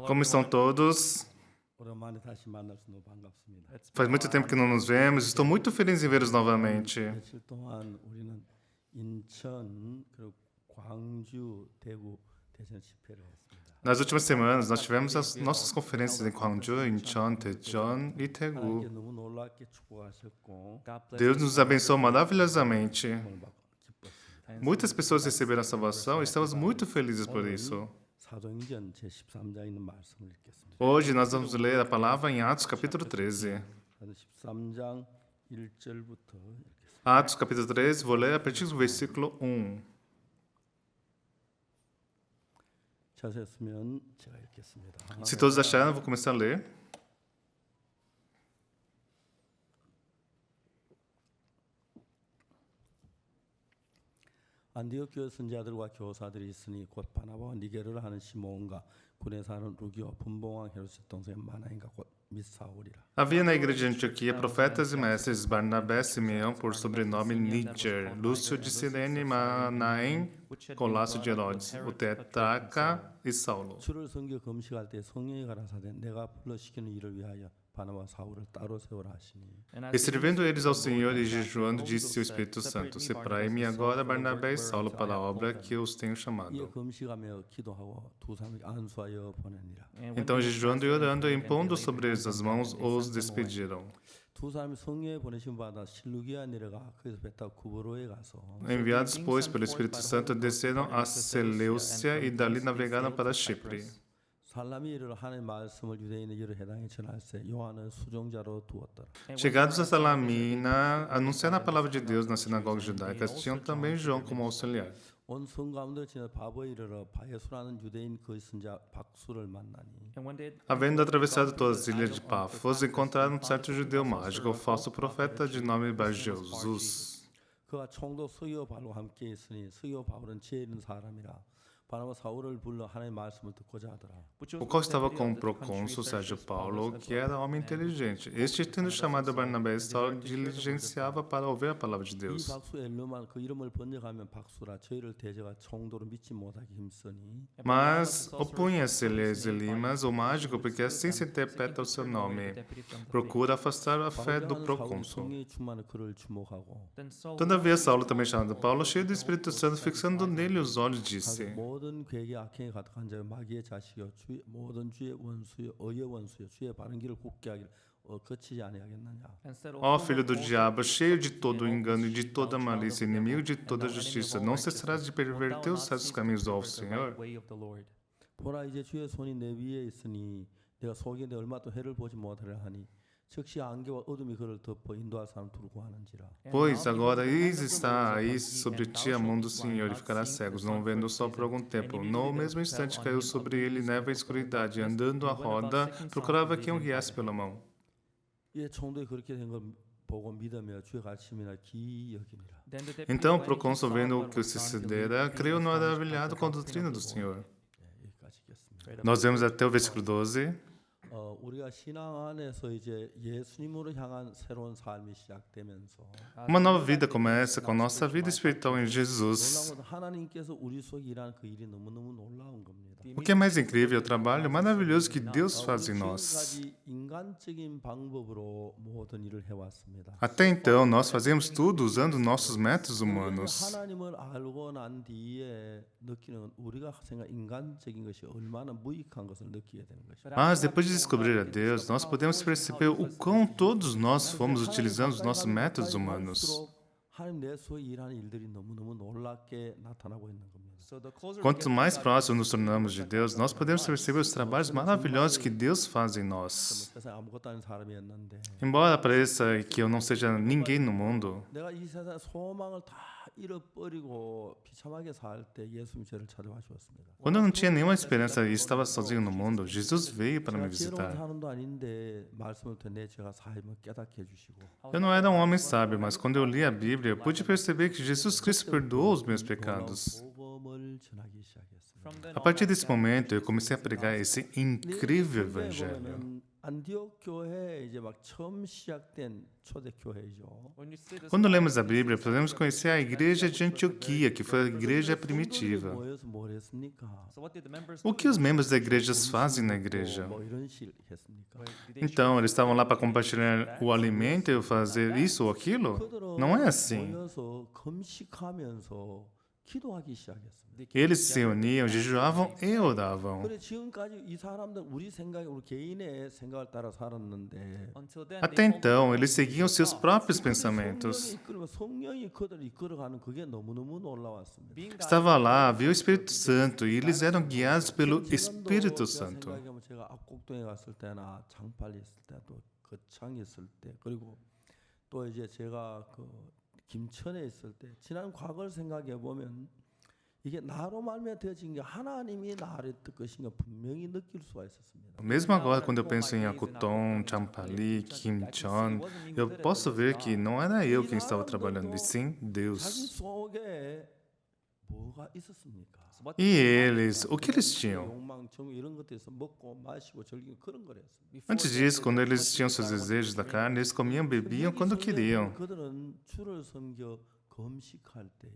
Como estão todos? 오랜만에 다시 만나서 너무 반갑습니다. Faz muito tempo que não nos vemos. Estou muito feliz em vê-los novamente. 며칠 동안 우리는 인천 그리고 광주, 대구, 대전 집회를 했습니다. Nas últimas semanas, nós tivemos as nossas conferências em Gwangju, Incheon, Daejeon e Daegu. 하나님께 너무 놀랍게 축복하셨고 Deus nos abençoou maravilhosamente. 오늘 막 기뻤습니다. Muitas pessoas receberam a salvação e estamos muito felizes por isso. 사도행전 제13장에 있는 말씀을 읽겠습니다. Hoje nós vamos ler a palavra em Atos capítulo 13. 13장 1절부터 읽겠습니다. Atos capítulo 13, vou ler a partir do versículo 1. 찾았으면 제가 읽겠습니다. Se todos acharam, eu vou começar a ler. 안디옥 교회 선지자들과 교사들이 있으니 곧 바나바와 니게르를 하는 시몬과 군에 사는 루기와 분봉왕 헤롯의 동생 마나인과 곧 및 사울이라. Havia na igreja de Antioquia profetas e mestres Barnabé, Simeão, por sobrenome Níger, Lúcio de Cirene, Manaém, Colácio de Herodes, o tetrarca e Saulo. 주를 섬겨 금식할 때 성령이 가라사대 내가 불러시키는 일을 위하여 바나바 사울을 따로 세우라 하시니. E servindo eles ao Senhor e jejuando, disse o Espírito Santo: Separai-me agora Barnabé e Saulo para a obra que eu os tenho 이에 chamado. 금식하며 기도하고 두 사람에게 안수하여 보내니라. Então, jejuando e orando, e impondo sobre eles as mãos, os despediram. 두 사람이 성령에 보내심 받아 실루기아 내려가 거기서 배 타고 구브로에 가서 Enviados, pois, pelo Espírito Santo, desceram a Seleucia e dali navegaram para Chipre. 살람이 이르러 하나님의 말씀을 유대인의 여러 해당에 전할세 요한을 수종자로 두었더라. Chegados a Salamina, anunciaram a palavra de Deus nas sinagogas judaicas, tinham também João como auxiliar. 온 성 가운데 지나 바보에 이르러 바예수라는 유대인 그 선자 박수를 만나니 Havendo atravessado todas as ilhas de Pafos, encontraram um certo judeu mágico, falso profeta de nome Bar-Jesus. 그가 총독 스요 바울과 함께 있으니 스요 바울은 지혜 있는 사람이라 바나바 사울을 불러 하나님의 말씀을 듣고자 하더라. O qual estava com o procônsul Sérgio Paulo, que era homem inteligente. Este, tendo chamado Barnabé e Saulo, diligenciava para ouvir a palavra de 이 Deus. 박수 엘르만 그 이름을 번역하면 박수라 저희를 대제가 총독으로 믿지 못하게 힘쓰니 Mas opunha-se-lhe Elimas, o mágico, porque assim se interpreta o seu nome. Procura afastar a fé do 바울이 procônsul. 성령의 충만을 그를 주목하고 Todavia, Saulo, também chamado Paulo, cheio do Espírito Santo, fixando nele os olhos, disse: 모든 괴계 악행에 가득한 자여 마귀의 자식이여 주의 모든 주의 원수여 의의 원수여 주의 바른 길을 굳게 하기를 거치지 아니하겠느냐. Ó filho do diabo, cheio de todo o engano e de toda malícia, inimigo de toda justiça, não cessarás de perverter os certos caminhos ao Senhor? 보라 이제 주의 손이 내 위에 있으니 내가 속에 내 얼마 또 해를 보지 못하려 하니 즉시 안개와 어둠이 그를 덮어 인도할 사람 두고 하는지라. Pois agora eis está aí sobre ti a mão do Senhor, e ficarás cegos, não vendo o sol por algum tempo. No mesmo instante caiu sobre ele neva e escuridade, e andando à roda, procurava quem o guiasse pela mão. 이 총독이 그렇게 된 걸 보고 믿으며 주의 가르침이나 기이 여기니라. Então o procônsul, vendo o que sucedera, creu maravilhado com a doutrina do Senhor. 여기까지 읽겠습니다. Nós vemos até o versículo 12. 우리가 신앙 안에서 이제 예수님으로 향한 새로운 삶이 시작되면서 Uma nova vida começa com nossa vida espiritual em Jesus. 놀라운 건 하나님께서 우리 속에 일하는 그 일이 너무너무 놀라운 겁니다. O que é mais incrível é o trabalho maravilhoso que Deus faz em nós. 지금까지 인간적인 방법으로 모든 일을 해왔습니다. Até então, nós fazíamos tudo usando nossos métodos humanos. 하나님을 알고 난 뒤에 느끼는 우리가 생각 인간적인 것이 얼마나 무익한 것을 느끼게 되는 것이죠. Mas depois de descobrir a Deus, nós podemos perceber o quão todos nós fomos utilizando os nossos métodos humanos. 하나님 내 속에 일하는 일들이 너무너무 놀랍게 나타나고 있는 겁니다. Quanto mais próximos nos tornamos de Deus, nós podemos perceber os trabalhos maravilhosos que Deus faz em nós. 세상에 아무것도 아닌 사람이었는데 Embora pareça que eu não seja ninguém no mundo, 내가 이 세상에 소망을 다 잃어버리고 비참하게 살 때 예수님 저를 찾아와 주었습니다. quando eu não tinha nenhuma esperança e estava sozinho no mundo, Jesus veio para me 제가 지혜로운 visitar. 사람도 아닌데 말씀을 통해 내 제가 삶을 깨닫게 해주시고 Eu não era um homem sábio, mas quando eu li a Bíblia, eu pude perceber que Jesus Cristo perdoou os meus pecados. 복음을 전하기 시작했습니다. A partir desse momento, eu comecei a pregar esse incrível evangelho. 보면은 안디옥 교회 이제 막 처음 시작된 초대 교회죠. Quando lemos a Bíblia, podemos conhecer a igreja de Antioquia, que foi a igreja 성도들이 primitiva. 모여서 뭘 했습니까? O que os membros da igreja fazem na igreja? 뭐 이런 식 했습니까? Então, eles estavam lá para compartilhar o alimento e fazer isso ou aquilo? 그들은 Não é assim. 모여서 금식하면서 기도하기 시작했습니다. Eles se reuniam, jejuavam e oravam. 그래 지금까지 이 사람들 우리 생각이 우리 개인의 생각을 따라 살았는데 Até então, eles seguiam seus próprios pensamentos. 성령이 그들을 이끌어가는 그게 너무너무 놀라웠습니다. Estava lá, havia o Espírito Santo e eles eram guiados pelo Espírito Santo. 생각해보면 제가 압곡동에 갔을 때나 장팔리 있을 때도 거창 있을 때 그리고 또 이제 제가 그 김천에 있을 때 지난 과거를 생각해 보면 이게 나로 말미암아 되어진 게 하나님이 나를 뜻 것인가 분명히 느낄 수가 있었습니다. Mesmo agora, quando eu penso em Akuton, Champali, Kimchon, eu posso ver que não era eu quem estava trabalhando, e sim 자기 Deus. 속에 뭐가 있었습니까? E eles, o que eles tinham? 욕망, 정 이런 것들에서 먹고 마시고 즐기고 그런 거랬습니다. Antes disso, quando eles tinham seus desejos da carne, eles comiam e bebiam quando queriam. 그들은 주를 섬겨 금식할 때에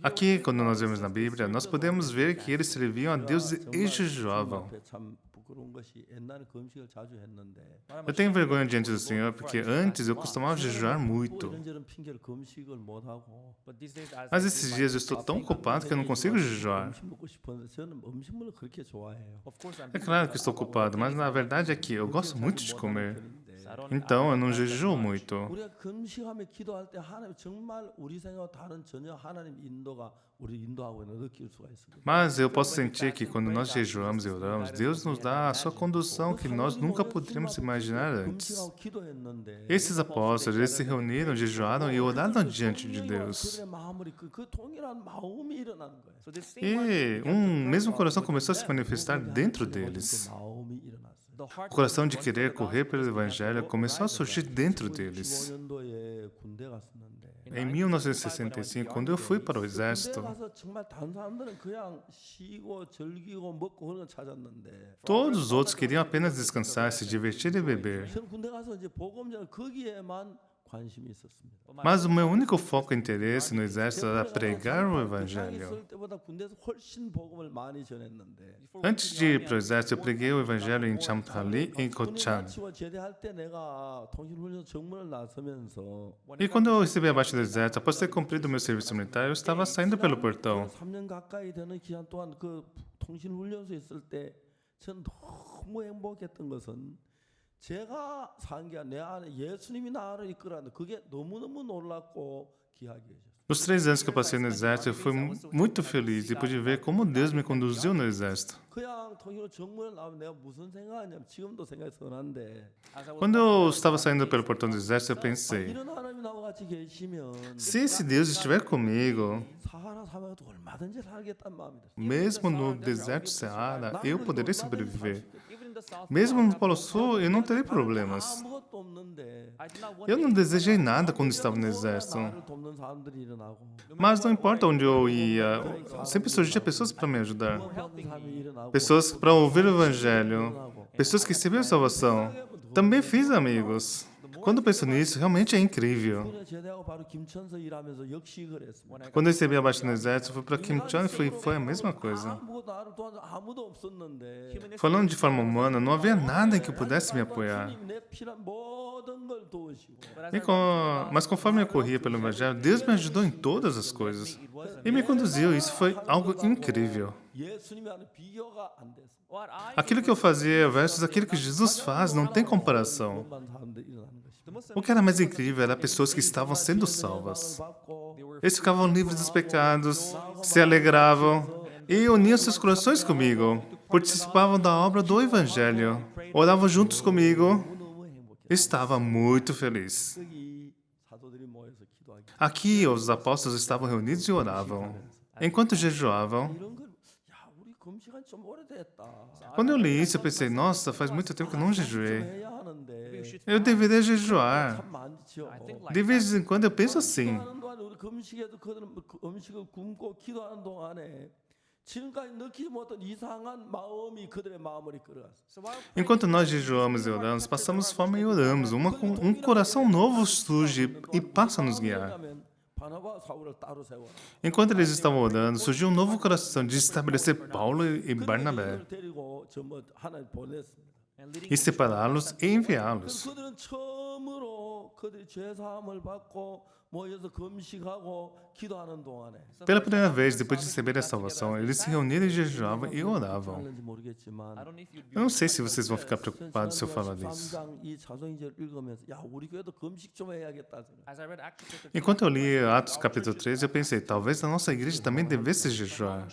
Aqui, quando nós vemos na Bíblia, nós podemos ver que eles serviam a Deus e jejuavam. 참 부끄러운 것이 옛날에 금식을 자주 했는데 Eu tenho vergonha diante do Senhor, porque antes eu costumava jejuar muito. 이런저런 핑계를 금식을 못 하고 Mas esses dias eu estou tão ocupado que eu não consigo jejuar. 음식 먹고 싶었는데 저는 음식물을 그렇게 좋아해요. É claro que estou ocupado, mas na verdade é que eu gosto muito de comer. Então eu não jejuo muito. 우리가 금식하며 기도할 때 하나님 정말 우리 생각과 다른 전혀 하나님 인도가 우리 인도하고 있는 느낄 수가 있습니다. Mas eu posso sentir que quando nós jejuamos e oramos, Deus nos dá a sua condução que nós nunca poderíamos imaginar antes. 금식하고 기도했는데 Esses apóstolos, eles se reuniram, jejuaram e oraram diante de Deus. 그들의 마음이 그 동일한 마음이 일어나는 거예요. E mesmo coração começou a se manifestar dentro deles. 그 마음이 일어났어요. O coração de querer correr pelo Evangelho começou a surgir dentro deles. 15년도에 군대 갔었는데 Em 1965, quando eu fui para o 군대 exército, 가서 정말 다른 사람들은 그냥 쉬고 즐기고 먹고 그런 거 찾았는데 todos os outros queriam apenas descansar, se divertir e beber. 저는 군대 가서 이제 복음전 거기에만 관심이 있었습니다. Mas o meu único foco e interesse no exército era pregar o Evangelho. 있을 때보다 군대에서 훨씬 복음을 많이 전했는데 Antes de ir para o exército, eu preguei o Evangelho em Champali e em Cochan. 마치고 제대할 때 내가 통신훈련 정문을 나서면서 E quando eu recebi abaixo do exército, após ter cumprido o meu serviço militar, eu estava saindo pelo portão. 3년 가까이 되는 기간 동안 그 통신훈련소에 있을 때 저는 너무 행복했던 것은 제가 산 게 내 안에 예수님이 나를 이끌었는데 그게 너무너무 놀랍고 귀하게 해줬어요. Os 3 anos que eu passei no exército, eu fui muito feliz e pude ver como Deus me conduziu no exército. 그냥 통신훈련 정문을 나오면 내가 무슨 생각하냐면 지금도 생각이 선한데 Quando eu estava saindo pelo portão do exército, eu pensei: 이런 하나님이 나와 같이 계시면 se esse Deus estiver comigo, 사하라 사막에도 얼마든지 살겠다는 마음이 들었어요. mesmo no deserto Saara, eu poderei sobreviver. Mesmo no Polo Sul, eu não terei problemas. 아무것도 없는데 Eu não desejei nada quando estava no exército. 나를 돕는 사람들이 일어나고 Mas não importa onde eu ia, sempre surgiam pessoas para me ajudar. 받는 사람이 일어나고 Pessoas para ouvir o Evangelho. Pessoas que receberam salvação. Também fiz amigos. Quando penso nisso, realmente é incrível. 군에 제대하고 바로 김천서 일하면서 역시 그랬습니다. Quando eu recebi abaixo no exército, fui para Kimchon e foi a mesma coisa. 아무것도 나를 도와줄 아무도 없었는데 Falando de forma humana, não havia nada em que eu pudesse me apoiar. 주님 내 필요한 모든 걸 도우시고 Mas conforme eu corria pelo Evangelho, Deus me ajudou em todas as coisas. E me conduziu. Isso foi algo incrível. 예수님이 하는 비교가 안 됐습니다. Aquilo que eu fazia versus aquilo que Jesus faz não tem comparação. 그것만 사람들이 일어나는 것입니다. O que era mais incrível era pessoas que estavam sendo salvas. 받고 Eles ficavam livres dos pecados, se alegravam e uniam seus corações comigo. Participavam da obra do Evangelho, oravam juntos comigo. 너무 행복해. Estava muito feliz. 여기 사도들이 모여서 기도하기. Aqui, os apóstolos estavam reunidos e oravam. Enquanto jejuavam, 이런 걸 야, 우리 금식한 좀 오래됐다. quando eu li isso, eu pensei: nossa, faz muito tempo que eu não jejuei. 해야 하는데 Eu deveria jejuar. 참 많죠. De vez em quando eu penso assim. 기도하는 동안에 우리 금식에도 그들은 그 음식을 굶고 기도하는 동안에 지금까지 느끼지 못한 이상한 마음이 그들의 마음을 이끌어갔어요. Enquanto nós jejuamos e oramos, passamos fome e oramos. Um coração novo surge e passa a nos guiar. 왜냐하면 바나바 사울을 따로 세워라. Enquanto eles estavam orando, surgiu um novo coração de estabelecer Paulo e Barnabé, 그들을 데리고 하나님 보냈습니다. e separá-los e enviá-los. 그들은 처음으로 그들이 죄 사함을 받고 모여서 금식하고 기도하는 동안에 Pela primeira vez, depois de receber a salvação, eles se reuniram e jejuavam e oravam. 하는지 모르겠지만 Eu não sei se vocês vão ficar preocupados se eu falar disso. 13장 이 사도행전을 읽으면서 야 우리 교회도 금식 좀 해야겠다 생각. Enquanto eu li Atos capítulo 13, eu pensei, talvez a nossa igreja também devesse jejuar.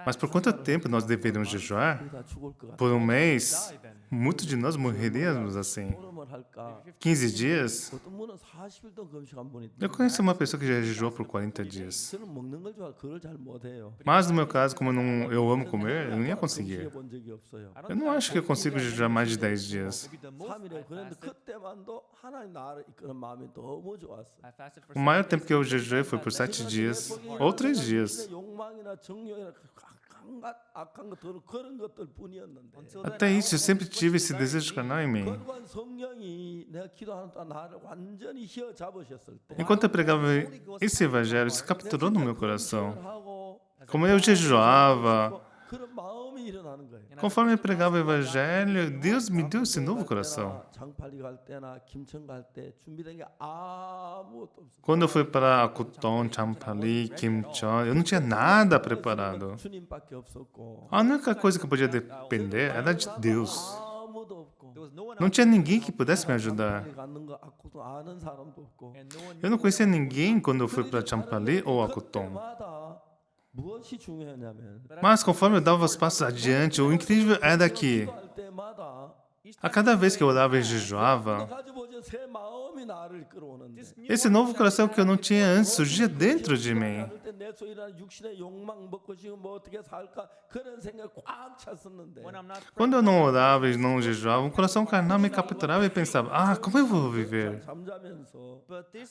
Mas por quanto tempo nós deveríamos jejuar? 우리 다 죽을 것 같아. Por um mês? Muitos de nós morreríamos assim. 보름을 할까? 15 dias? 어떤 분은 40일도 금식한 분이 Eu conheço uma pessoa que já jejuou por 40 dias. 저는 먹는 걸 좋아 그걸 잘 못해요. Mas no meu caso, como eu amo comer, eu não ia conseguir. 본 적이 없어요. Eu não acho que eu consigo jejuar mais de 10 dias. 3일에 그런데 그때만도 하나님 나를 이끄는 마음이 너무 좋았어. O maior tempo que eu jejuei foi por 7 dias ou 3 dias. 욕망이나 정욕이나 악한 것들 그런 것들 뿐이었는데. Até isso, eu sempre tive esse desejo carnal em mim. 그러한 성령이 내가 기도하는 동안 나를 완전히 휘어잡으셨을 때. Enquanto eu pregava esse evangelho, isso capturou no meu coração. 하고 Como eu jejuava, 그런 마음이 일어나는 거예요. conforme eu pregava o evangelho, Deus me deu esse novo coração. 장팔리 갈 때나 김천 갈 때 준비된 게 아무것도 없어. Quando eu fui para Akuton, Champali, Kimchon, eu não tinha nada preparado. 주님밖에 없었고. A única coisa que eu podia depender era de Deus. 아무도 없고. Não tinha ninguém que pudesse me ajudar. 갔는 거 아무도 아는 사람도 없고. Eu não conhecia ninguém quando eu fui para Champali ou Akuton. 그때마다 무엇이 중요하냐면 Mas conforme eu dava os passos adiante, o incrível era que, 기도할 때마다 a cada vez que eu orava e jejuava, 가지고 오던 새 마음이 나를 끌어오는데 esse novo coração que eu não tinha antes surgia dentro de mim. 그때 내 소리라는 육신의 욕망 먹고 지금 뭐 어떻게 살까 그런 생각 꽉 찼었는데 Quando eu não orava e não jejuava, um coração carnal me capturava e pensava, ah, como eu vou viver? 잠자면서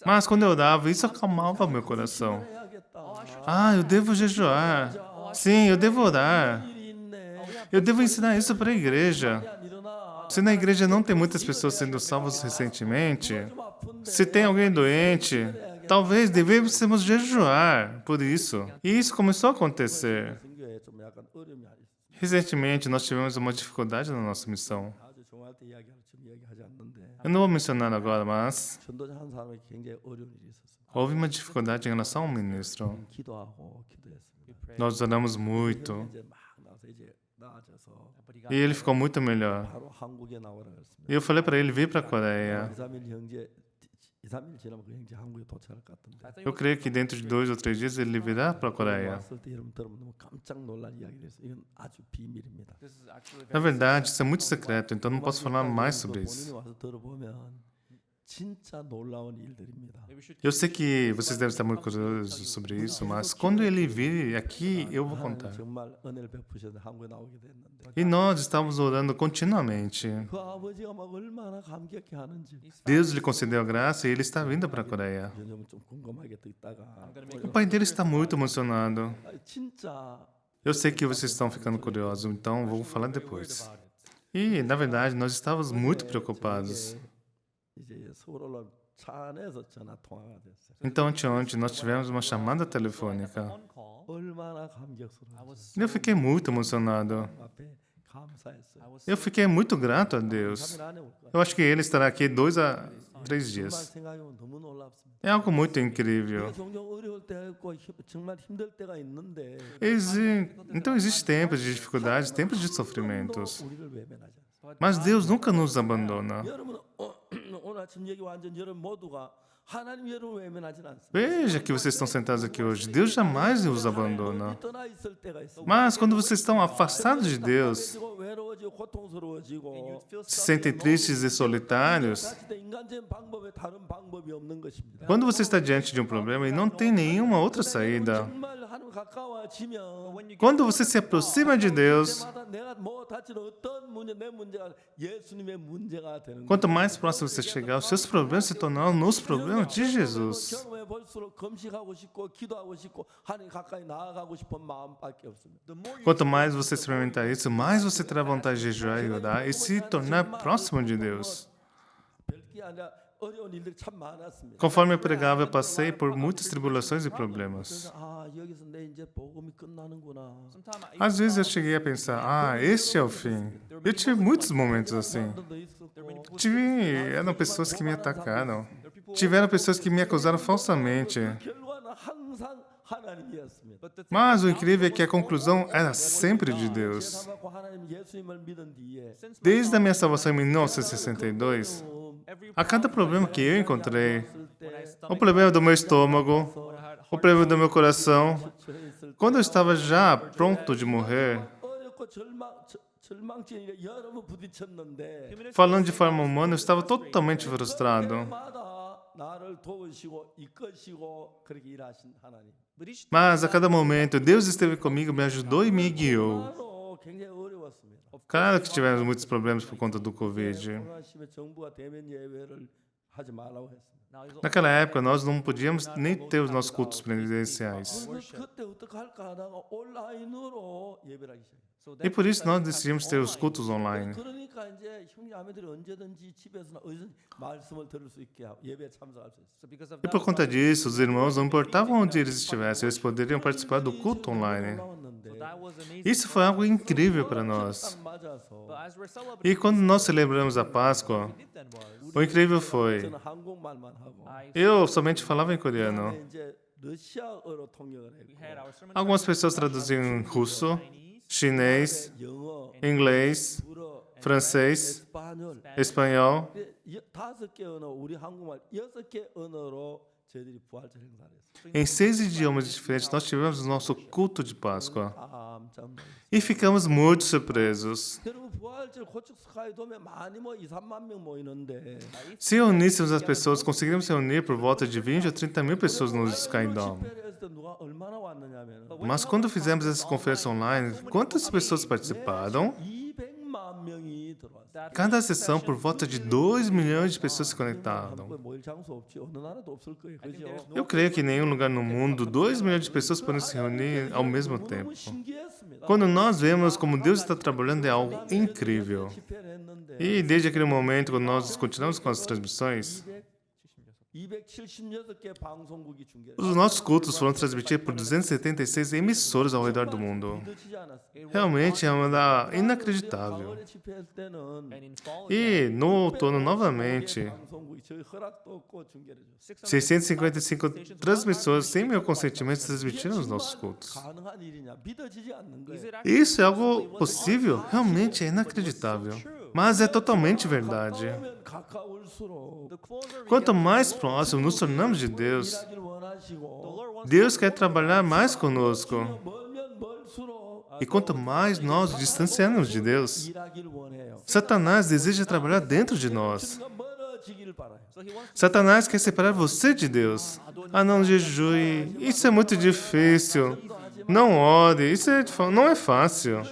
Mas quando eu orava, isso acalmava meu coração. 해야겠다. Ah, eu devo jejuar. Sim, eu devo orar. 일이 있네. Eu devo ensinar isso para a igreja. 야, 일어나. Se na igreja não tem muitas pessoas sendo salvas recentemente, 좀 아픈데. se tem alguém doente, talvez devêssemos jejuar por isso. E isso começou a acontecer. 선교에 좀 약간 어려움이 있어요. Recentemente, nós tivemos uma dificuldade na nossa missão. 아주 종할 때 지금 이야기하지 않는데 Eu não vou mencionar agora, mas 전도자 한 사람에게 굉장히 어려운 일이 있었어요. houve uma dificuldade em relação ao ministro. 기도하고 기도했습니다. Nós oramos muito 이제 막 나서 이제 나아져서 e ele ficou muito melhor. 바로 한국에 나오라 그랬습니다. E eu falei para ele vir para a Coreia. 2, 3일 지나면 그 형제 한국에 도착할 것 같은데. Eu creio que dentro de 2 ou 3 dias ele virá para a Coreia. 왔을 때 여러분 들으면 너무 깜짝 놀랄 이야기를 했어요. 이건 아주 비밀입니다. Na verdade, isso é muito secreto, então não posso falar mais sobre 본인이 isso. 와서 들어보면 진짜 놀라운 일들입니다. Eu sei que vocês devem estar muito curiosos sobre isso, mas quando ele vir aqui, eu vou 하나님 contar. 정말 은혜를 베푸셔서 한국에 나오게 됐는데 E nós estávamos orando continuamente. 그 아버지가 막 얼마나 감격해 하는지 Deus lhe concedeu a graça e ele está vindo para a Coreia. 요즘은 좀 궁금하게 듣다가 O pai dele está muito emocionado. 진짜 Eu sei que vocês estão ficando curiosos, então vou falar depois. E, na verdade, nós estávamos muito preocupados. 이제 서울 올라온 차 안에서 전화 통화가 됐어요. Então, anteontem, nós tivemos uma chamada telefônica. 얼마나 감격스러워. Eu fiquei muito emocionado. 앞에 감사했어요. Eu fiquei muito grato a Deus. 3일 안에 올 거야. Eu acho que ele estará aqui 2 a 3 정말 dias. 생각해보면 너무 놀랍습니다. É algo muito incrível. 종종 어려울 때가 있고 정말 힘들 때가 있는데 Então, existem tempos de dificuldades, tempos de sofrimentos. 우리를 외면하지 않습니다. Mas Deus nunca nos abandona. 여러분 오늘 아침 얘기 완전 여러분 모두가 하나님 여러분 외면하지는 않습니다. Veja que vocês estão sentados aqui hoje. Deus jamais os abandona. 떠나 있을 때가 있습니다. Mas quando vocês estão afastados de Deus, 외로워지고 고통스러워지고 se sentem tristes e solitários, 같이 때 인간적인 방법에 다른 방법이 없는 것입니다. quando você está diante de um problema e não tem nenhuma outra saída, 정말 하나님 가까워지면 quando você se aproxima de Deus, 그때마다 내가 뭐 다치는 어떤 문제 내 문제가 예수님의 문제가 되는 거예요. quanto mais próximo você chegar, os seus problemas se tornarão nos problemas de Jesus. 경험해 볼 갈수록 금식하고 싶고 기도하고 싶고 하나님 가까이 나아가고 싶은 마음밖에 없습니다. Quanto mais você experimentar isso, mais você terá vontade de jejuar e orar e se tornar próximo de Deus. 별게 아니라 어려운 일들이 참 많았습니다. Conforme eu pregava, eu passei por muitas tribulações e problemas. 아, 여기서 내 이제 복음이 끝나는구나. Às vezes eu cheguei a pensar, este é o fim. Eu tive muitos momentos assim. Eram pessoas que me atacaram. Tiveram pessoas que me acusaram falsamente. 결과는 항상 하나님이었습니다. Mas o incrível é que a conclusão era sempre de Deus. 제사받고 하나님 예수님을 믿은 뒤에 Desde a minha salvação em 1962, a cada problema que eu encontrei, o problema do meu estômago, o problema do meu coração, quando eu estava já pronto de morrer, 어렵고 절망증에 여러 번 부딪혔는데 falando de forma humana, eu estava totalmente frustrado. 때마다 나를 도우시고 이끄시고 그렇게 일하신 하나님. Mas a cada momento, Deus esteve comigo, me ajudou e me guiou. 정말로 굉장히 어려웠습니다. Claro que tivemos muitos problemas por conta do Covid. 코로나19에 정부가 대면 예배를 하지 말라고 했습니다. Naquela época, nós não podíamos nem ter os nossos cultos presenciais. 그래서 그때 어떻게 할까 하다가 온라인으로 예배를 하기 시작했어요. E por isso nós decidimos ter os cultos online. 그러니까 이제 형제자매들이 언제든지 집에서나 어디서 말씀을 들을 수 있게 하고 예배에 참석할 수 있어요. E por conta disso, os irmãos, não importavam onde eles estivessem, eles poderiam participar do culto online. Isso foi algo incrível para nós. E quando nós celebramos a Páscoa, o incrível foi, 저는 한국말만 하고 eu somente falava em coreano. 이제 러시아어로 통역을 했고 Algumas pessoas traduziam em russo, chinês, 영어, inglês, 불어, francês, 스파뇰 espanhol. 5개 언어, 우리 한국말 6개 언어로 저희들이 부활절 행사를 했어요. Em 6 idiomas diferentes, nós tivemos o nosso culto de Páscoa. 깜짝 놀랐어요. E ficamos muito surpresos. 여러분 부활절 고척 스카이 도면 많이 2, 3만 명 모이는데 Se uníssemos as pessoas, conseguiríamos reunir por volta de 20 a 30 mil pessoas no Sky Dome. 집회를 했을 때 누가 얼마나 왔느냐면 Mas quando fizemos essa conferência online, quantas pessoas participaram? 200만 명이 들어왔어요. Cada sessão, por volta de 2 milhões de pessoas se conectaram. 한국에 모일 장소 없지 어느 나라도 없을 거예요. 그죠? Eu creio que em nenhum lugar no mundo 2 milhões de pessoas podem se reunir ao mesmo tempo. 너무 신기했습니다. Quando nós vemos como Deus está trabalhando, é algo incrível. 집회를 했는데 E desde aquele momento, quando nós continuamos com as transmissões, 276개 방송국이 중계를 os nossos cultos foram transmitidos por 276 emissoras ao redor do mundo. 믿어지지 않았어요. Realmente é uma inacreditável. 4월에 집회할 때는 E no outono, novamente, 방송국이 저희 허락도 없고 중계를 해줬어요. 655 transmissoras, sem meu consentimento, transmitiram os nossos cultos. 가능한 일이냐? 믿어지지 않는 거예요. Isso é algo possível? Realmente é inacreditável. Mas é totalmente verdade. 가까우면 가까울수록 Quanto mais próximo nos tornamos de Deus, 일하기를 원하시고 Deus quer trabalhar mais conosco. 멀면 멀수록 E quanto mais nós nos distanciamos de Deus, 일하기를 원해요. Satanás deseja trabalhar dentro de nós. 그러니까 멀어지기를 바라요. Satanás quer separar você de Deus. Ah, não jejue. Isso é muito difícil. Não ore. Não é fácil.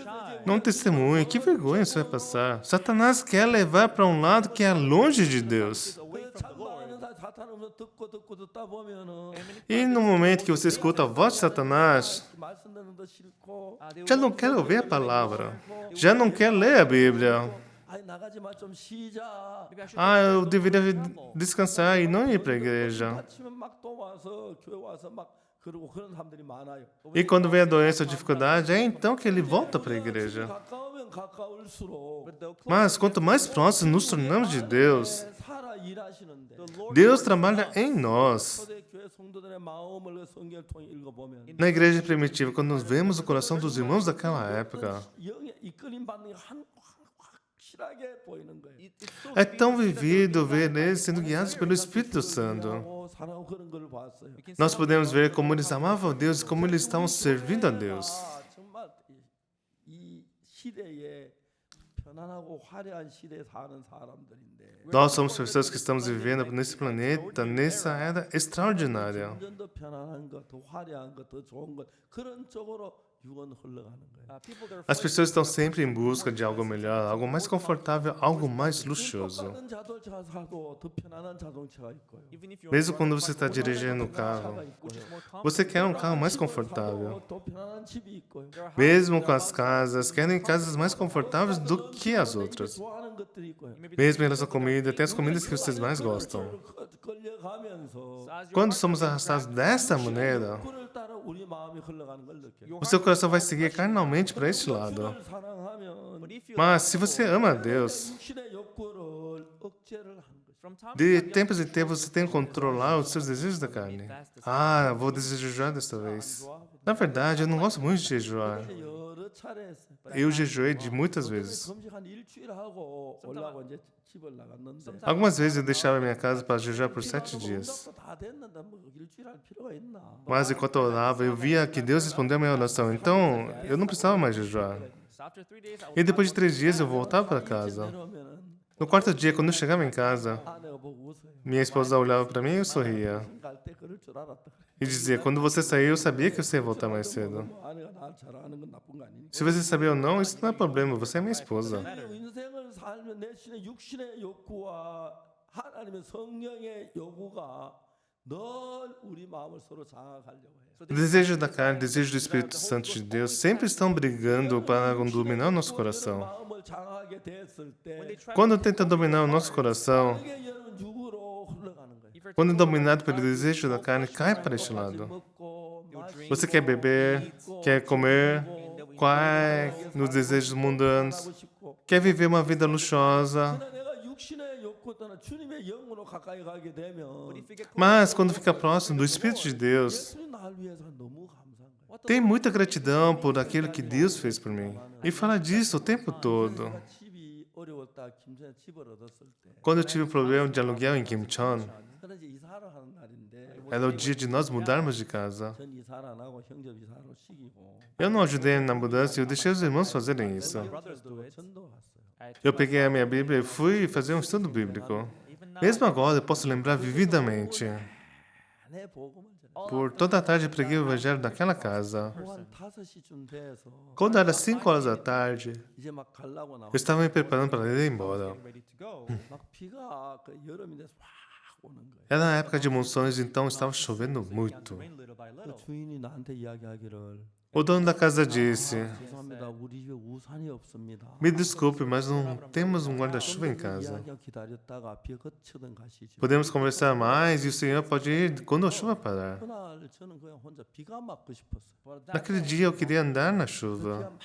Não testemunhe. Que vergonha você vai passar. Satanás quer levar para um lado que é longe de Deus. 참마하는 사탄으로서 듣고 듣다 보면은 E no momento que você escuta a voz de Satanás, 말씀 듣는 거 싫고 já não quer ouvir a palavra. Já não quer ler a Bíblia. 아니 나가지 마 좀 쉬자. Ah, eu deveria descansar e não ir para a igreja. 다치면 막 또 와서 교회 와서 막 그러고 그런 사람들이 많아요. E quando vem a doença ou dificuldade, é então que ele volta para a igreja. 가까우면 가까울수록 Mas quanto mais próximos nos tornamos de Deus, 살아 일하시는데 Deus trabalha em nós. 초대 교회 성도들의 마음을 성경을 통해 읽어보면 Na igreja primitiva, quando nós vemos o coração dos irmãos daquela época, 영의 이끌림 받는 게 확실하게 보이는 거예요. é tão vivido ver eles sendo guiados pelo Espírito Santo. 사랑하고 그런 걸 봤어요. Nós podemos ver como eles amavam a Deus e como eles estavam servindo a Deus. 정말 이 시대에 편안하고 화려한 시대에 사는 사람들인데 Nós somos pessoas que estamos vivendo nesse planeta, nessa era extraordinária. 점점 더 편안한 것, 더 화려한 것, 더 좋은 것 그런 쪽으로 육은 흘러가는 거예요. As pessoas estão sempre em busca de algo melhor, algo mais confortável, algo mais luxuoso. 똑같은 자동차가 사도 더 편안한 자동차가 있고요. Mesmo quando você está dirigindo o carro, você quer um carro mais confortável. 더 편안한 집이 있고요. Mesmo com as casas, querem casas mais confortáveis do que as outras. 좋아하는 것들이 있고요. Mesmo em relação à comida, tem as comidas que vocês mais gostam. 끌려가면서 Quando somos arrastados dessa maneira, 그를 따라 우리 마음이 흘러가는 걸 느껴요. o seu coração vai seguir carnalmente para este lado. 주를 사랑하면 Mas se você ama a Deus, 육신의 욕구를 억제를 하는 거죠. de tempos em tempos você tem que controlar os seus desejos da carne. Ah, vou desejar desta vez. Na verdade, eu não gosto muito de jejuar. 여러 차례 했어요. Eu jejuei de muitas vezes. 금식 한 일주일 하고 올라고 이제 집을 나갔는데 Algumas vezes eu deixava minha casa para jejuar por 7 dias. 다 됐는데 뭐 일주일 할 필요가 있나? Mas enquanto eu orava, eu via que Deus respondeu a minha oração. Então, eu não precisava mais jejuar. E depois de 3 dias, eu voltava para casa. 내려오면은 No quarto dia, quando eu chegava em casa, 아내가 보고 웃어요. minha esposa olhava para mim e eu sorria. 갈때 그럴 줄 알았다. E dizia, quando você saiu, eu sabia que você ia voltar mais cedo. 아내가 날 잘하는 건 나쁜 거 아니니까. Se você sabia ou não, isso não é problema, você é minha esposa. 인생을 살면 내 신의 육신의 욕구와 하나님의 성령의 요구가 늘 우리 마음을 서로 장악하려고 해요. O desejo da carne, o desejo do Espírito Santo de Deus sempre estão brigando para dominar o nosso coração. 마음을 장악하게 됐을 때 Quando tenta dominar o nosso coração, 이게 여러분 육으로 흘러가는 거예요. quando é dominado pelo desejo da carne, cai para este lado. 먹고 Você quer beber, quer comer, cai nos desejos mundanos, 하고 싶고 quer viver uma vida luxuosa. 그러나 내가 육신의 욕구 떠나 주님의 영으로 가까이 가게 되면 Mas quando fica próximo do Espírito de Deus, 예수님 날 위해서 너무 감사한 거예요. tem muita gratidão por aquilo que Deus fez por mim. E fala disso o tempo todo. 내가 집이 어려웠다 김천에 집을 얻었을 때 Quando eu tive um problema de aluguel em Kimchon, 그래서 이제 이사를 하는 날인데 era o dia de nós mudarmos de casa. 전 이사를 안 하고 형제 이사로 시키고 Eu não ajudei na mudança e eu deixei os irmãos fazerem isso. 브라더스도 전도 갔어요. Eu peguei a minha Bíblia e fui fazer um estudo bíblico. Mesmo agora, eu posso lembrar vividamente. 내 복음을 전해. Por toda a tarde eu preguei o evangelho naquela casa. 한 5시쯤 돼서 Quando era 5 horas da tarde, 이제 막 가려고 나와. eu estava me preparando para ir embora. 막 비가 그 여름이 돼서 확 오는 거예요. Era na época de monções, então estava chovendo muito. 그 주인이 나한테 이야기하기를 O dono da casa disse: 죄송합니다. 우리 집에 우산이 없습니다. Me desculpe, mas não temos um guarda-chuva em casa. 이야기하고 기다렸다가 비 그치던 가시죠. Podemos conversar mais e o senhor pode ir quando a chuva parar. 그날 저는 그냥 혼자 비가 맞고 싶었어요. Naquele dia eu queria andar na 비가 chuva. 막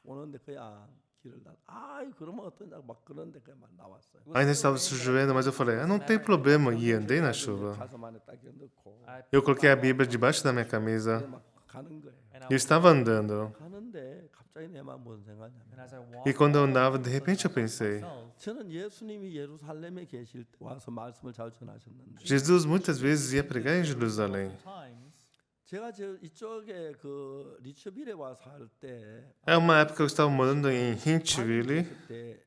오는데 그냥 길을 나. 아이 그러면 어떠냐 막 그런데 그냥 막 나왔어요. Ainda estava chovendo, mas eu falei: não tem problema. E andei na chuva. 가슴 안에 딱 넣고 Eu coloquei a Bíblia debaixo da minha camisa 막 가는 거예요. e estava andando. 가는데 갑자기 내 마음 무슨 생각이냐면 E quando eu andava, de repente eu pensei: 저는 예수님이 예루살렘에 계실 때 와서 말씀을 잘 전하셨는데 Jesus muitas vezes ia pregar em Jerusalém. 제가 저 이쪽에 그 리처빌에 와서 할 때 É uma época que eu estava morando em Hinchville 그때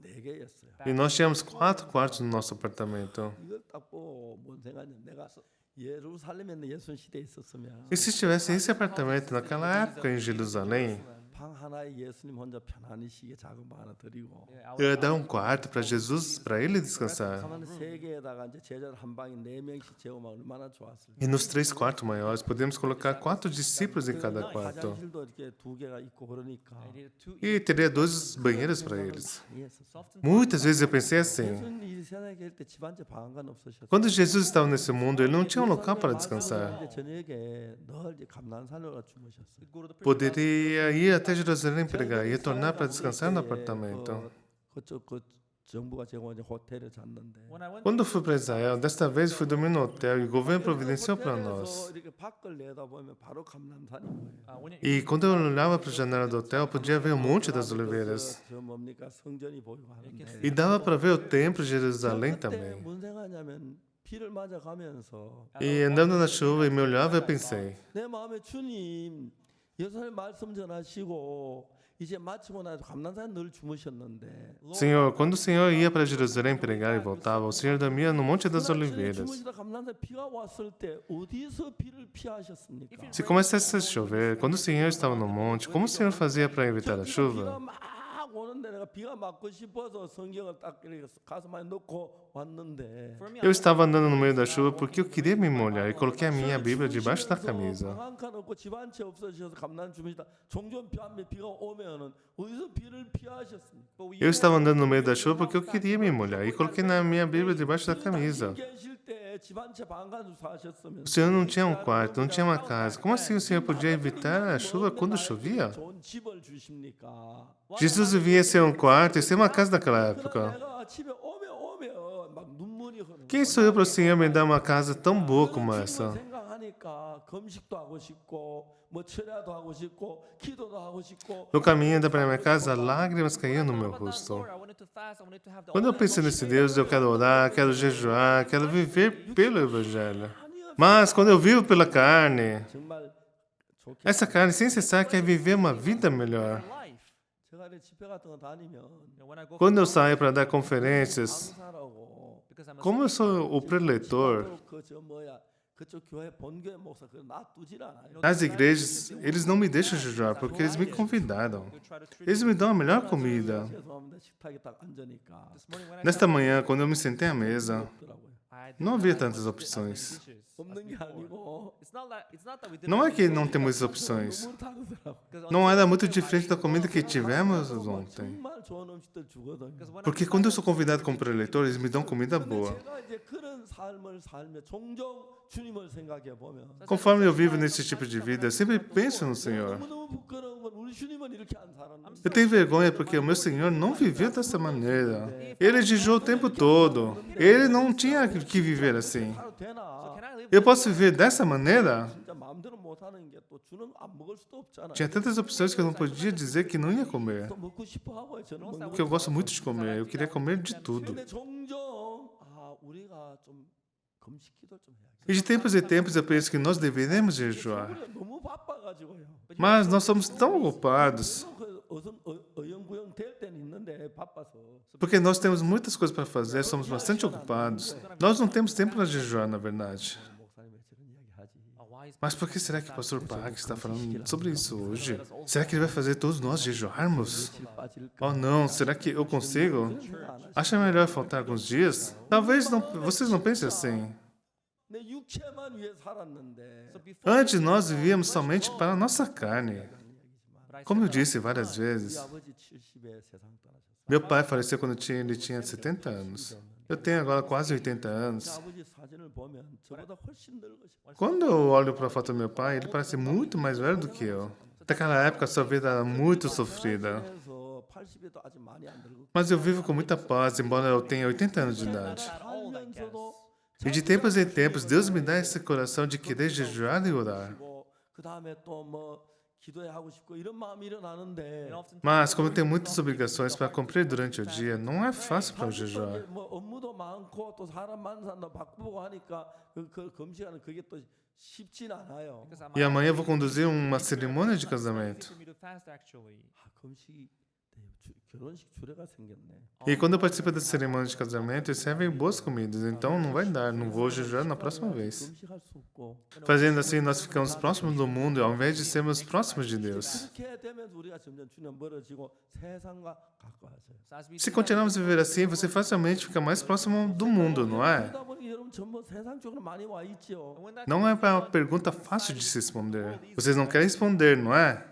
4개였어요. e nós tínhamos 4 quartos no nosso apartamento. 이걸 딱 보고 뭔 생각이냐면 내가 예루살렘에 예수 시대에 있었으면 E se tivesse esse apartamento naquela época em Jerusalém, 방 하나에 예수님 혼자 편안히 쉬게 작은 방 하나 드리고 eu ia dar um quarto para Jesus, para ele descansar. 가만 3개에다가 이제 제자들 한 방에 4명씩 재우면 얼마나 좋았을까. E nos 3 quartos maiores, podemos colocar 4 discípulos em cada quarto. 화장실도 이렇게 2개가 있고 그러니까 E teria 2 banheiros para eles. 많이 했었어요. Muitas vezes eu pensei assim: 예수님 이 세상에 계실 때 집안째 방안간 없으셨어요. quando Jesus estava nesse mundo, ele não tinha um local para descansar. 근데 저녁에 늘 이제 감난산으로 주무셨어요. Poderia ir até Jerusalém pregar e retornar para descansar no apartamento. 그쪽 그 정부가 제공한 이제 호텔에 잤는데 Quando eu fui para Israel, desta vez fui dormir no hotel e o governo providenciou para 호텔에서 nós. 이렇게 밖을 내다보면 바로 감난산인 거예요. E quando eu olhava para a janela do hotel, eu podia ver o Monte das Oliveiras. 저 뭡니까 성전이 보이고 하는데 E dava para ver o Templo de Jerusalém 그때 também. 뭔 생각하냐면 비를 맞아 가면서 E andando na chuva e me olhava, eu pensei: 내 마음에 주님 예수님 말씀 전하시고 이제 마치고 나서 감난산에 늘 주무셨는데 Senhor, quando o Senhor ia para Jerusalém pregar e voltava, o Senhor dormia no Monte das 그날 저녁에 Oliveiras. 주무시다 감난산에 비가 왔을 때 어디서 비를 피하셨습니까? Se começasse a chover, quando o Senhor estava no monte, como o Senhor fazia para evitar a 비가 chuva? 막 오는데 내가 비가 맞고 싶어서 성경을 딱 이렇게 가슴에 넣고 왔는데 Eu estava andando no meio da chuva porque eu queria me molhar e coloquei a minha Bíblia debaixo da camisa. 방 한 칸 없고 집 한 채 없어지셔서 감난 주무시다 종종 비가 오면은 어디서 비를 피하셨습니까? Eu estava andando no meio da chuva porque eu queria me molhar e coloquei na minha Bíblia debaixo da camisa. 계실 때 집 한 채 방 칸 사셨으면 O Senhor não tinha um quarto, não tinha uma casa. Como assim o Senhor podia evitar a chuva quando chovia? 좋은 집을 주십니까? Jesus devia ser um quarto e ser uma casa naquela época. 내가 집에 오면 막 눈물이 흐르는 Quem sou eu para o Senhor me dar uma casa tão boa como essa? 생각하니까 금식도 하고 싶고 뭐 철야도 하고 싶고 기도도 하고 싶고 No caminho da para minha casa, lágrimas caíam no meu rosto. Quando eu pensei nesse Deus, eu quero orar, quero jejuar, quero viver pelo Evangelho. Mas quando eu vivo pela carne, 정말 좋게 essa carne sem cessar quer viver uma vida melhor. 제가 이렇게 집회 같은 거 다니면 Quando eu saio para dar conferências, 강사라고 como eu sou o preletor, 그저 뭐야 그쪽 교회 본교회 목사 그 놔두질 않아요. as igrejas, eles não me deixam jejuar porque eles me convidaram. Eles me dão a melhor comida. 죄송합니다. 식탁에 딱 앉으니까 Nesta manhã, quando eu me sentei à mesa, 없더라고요. não havia tantas opções. 없는 게 아니고 Não é que não temos opções. 너무 다르더라고요. Não era muito diferente da comida que tivemos ontem. 정말 좋은 음식들 주거든요. Porque quando eu sou convidado como preletor, eles me dão comida boa. 제가 이제 그런 삶을 살며 종종 주님을 생각해 보면 Conforme eu vivo nesse tipo de vida, eu sempre penso no Senhor. 너무너무 부끄러운 건 우리 주님은 이렇게 안 살았는데 Eu tenho vergonha porque o meu Senhor não viveu dessa maneira. Ele jejuou o tempo todo. Ele não tinha que viver assim. 바로 되나? Eu posso viver dessa maneira? 진짜 마음대로 못 하는 게 또 주는 안 먹을 수도 없잖아요. Tinha tantas opções que eu não podia dizer que não ia comer. 또 먹고 싶어 하고요. 저는 먹는 Porque eu gosto muito de comer. Eu queria comer de tudo. 근데 종종 우리가 좀 금식 기도 좀 해야겠다. E de tempos em tempos eu penso que nós deveremos jejuar. 너무 바빠가지고요. Mas nós somos tão ocupados. 어영부영 될 때는 있는데 바빠서. Porque nós temos muitas coisas para fazer, somos bastante ocupados. Nós não temos tempo para jejuar, na verdade. 목사님 왜 저런 이야기 하지? Mas por que será que o pastor Park está falando sobre isso hoje? Será que ele vai fazer todos nós jejuarmos? Oh não, será que eu consigo? Acha melhor faltar alguns dias? Talvez não, vocês não pensem assim. 내 육체만 위해 살았는데 Antes nós vivíamos somente para a nossa carne. Como eu disse várias 우리 vezes, 아버지 70에 세상 떠나셨어요. meu pai faleceu quando ele tinha 70 anos. Eu tenho agora quase 80 제 anos. 아버지 사진을 보면 저보다 훨씬 늙으셨어요. Quando eu olho para a foto do meu pai, ele parece muito mais velho do que eu. Naquela época, sua vida era muito sofrida. 그래서 80에도 아직 많이 안 늙고 Mas eu vivo com muita paz, embora eu tenha 80 anos de idade. 살면서도 E de tempos em tempos, Deus me dá esse coração de querer jejuar e orar. 그 다음에 또 뭐 기도해 하고 싶고 이런 마음이 일어나는데 Mas, como eu tenho muitas obrigações para cumprir durante o dia, não é fácil para eu jejuar. 뭐 업무도 많고 또 사람 많은 사람도 바꾸고 하니까 그 금식하는 그게 또 쉽진 않아요. E amanhã eu vou conduzir uma cerimônia de casamento. 금식이 결혼식 주례가 생겼네. E quando eu participo da cerimônia de casamento, eles servem boas comidas, então não vai dar, não vou jejuar na próxima vez. 금식할 수 없고 Fazendo assim, nós ficamos próximos do mundo, ao invés de sermos próximos de Deus. 그렇게 되면 우리가 점점 주님 멀어지고 세상과 가까워져요. Se continuarmos a viver assim, você facilmente fica mais próximo do mundo, não é? 그러다 보니 여러분 전부 세상 쪽으로 많이 와 있죠. Não é uma pergunta fácil de se responder. Vocês não querem responder, não é?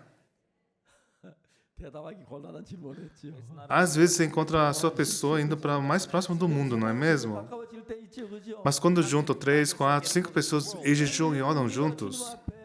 대답하기 곤란한 질문했죠. Às vezes você encontra a sua pessoa indo para mais próximo do mundo, não é mesmo? 가까워질 때 있죠, 그죠? Mas quando juntam 3, 4, 5 pessoas e jejuam e oram juntos, 주님 앞에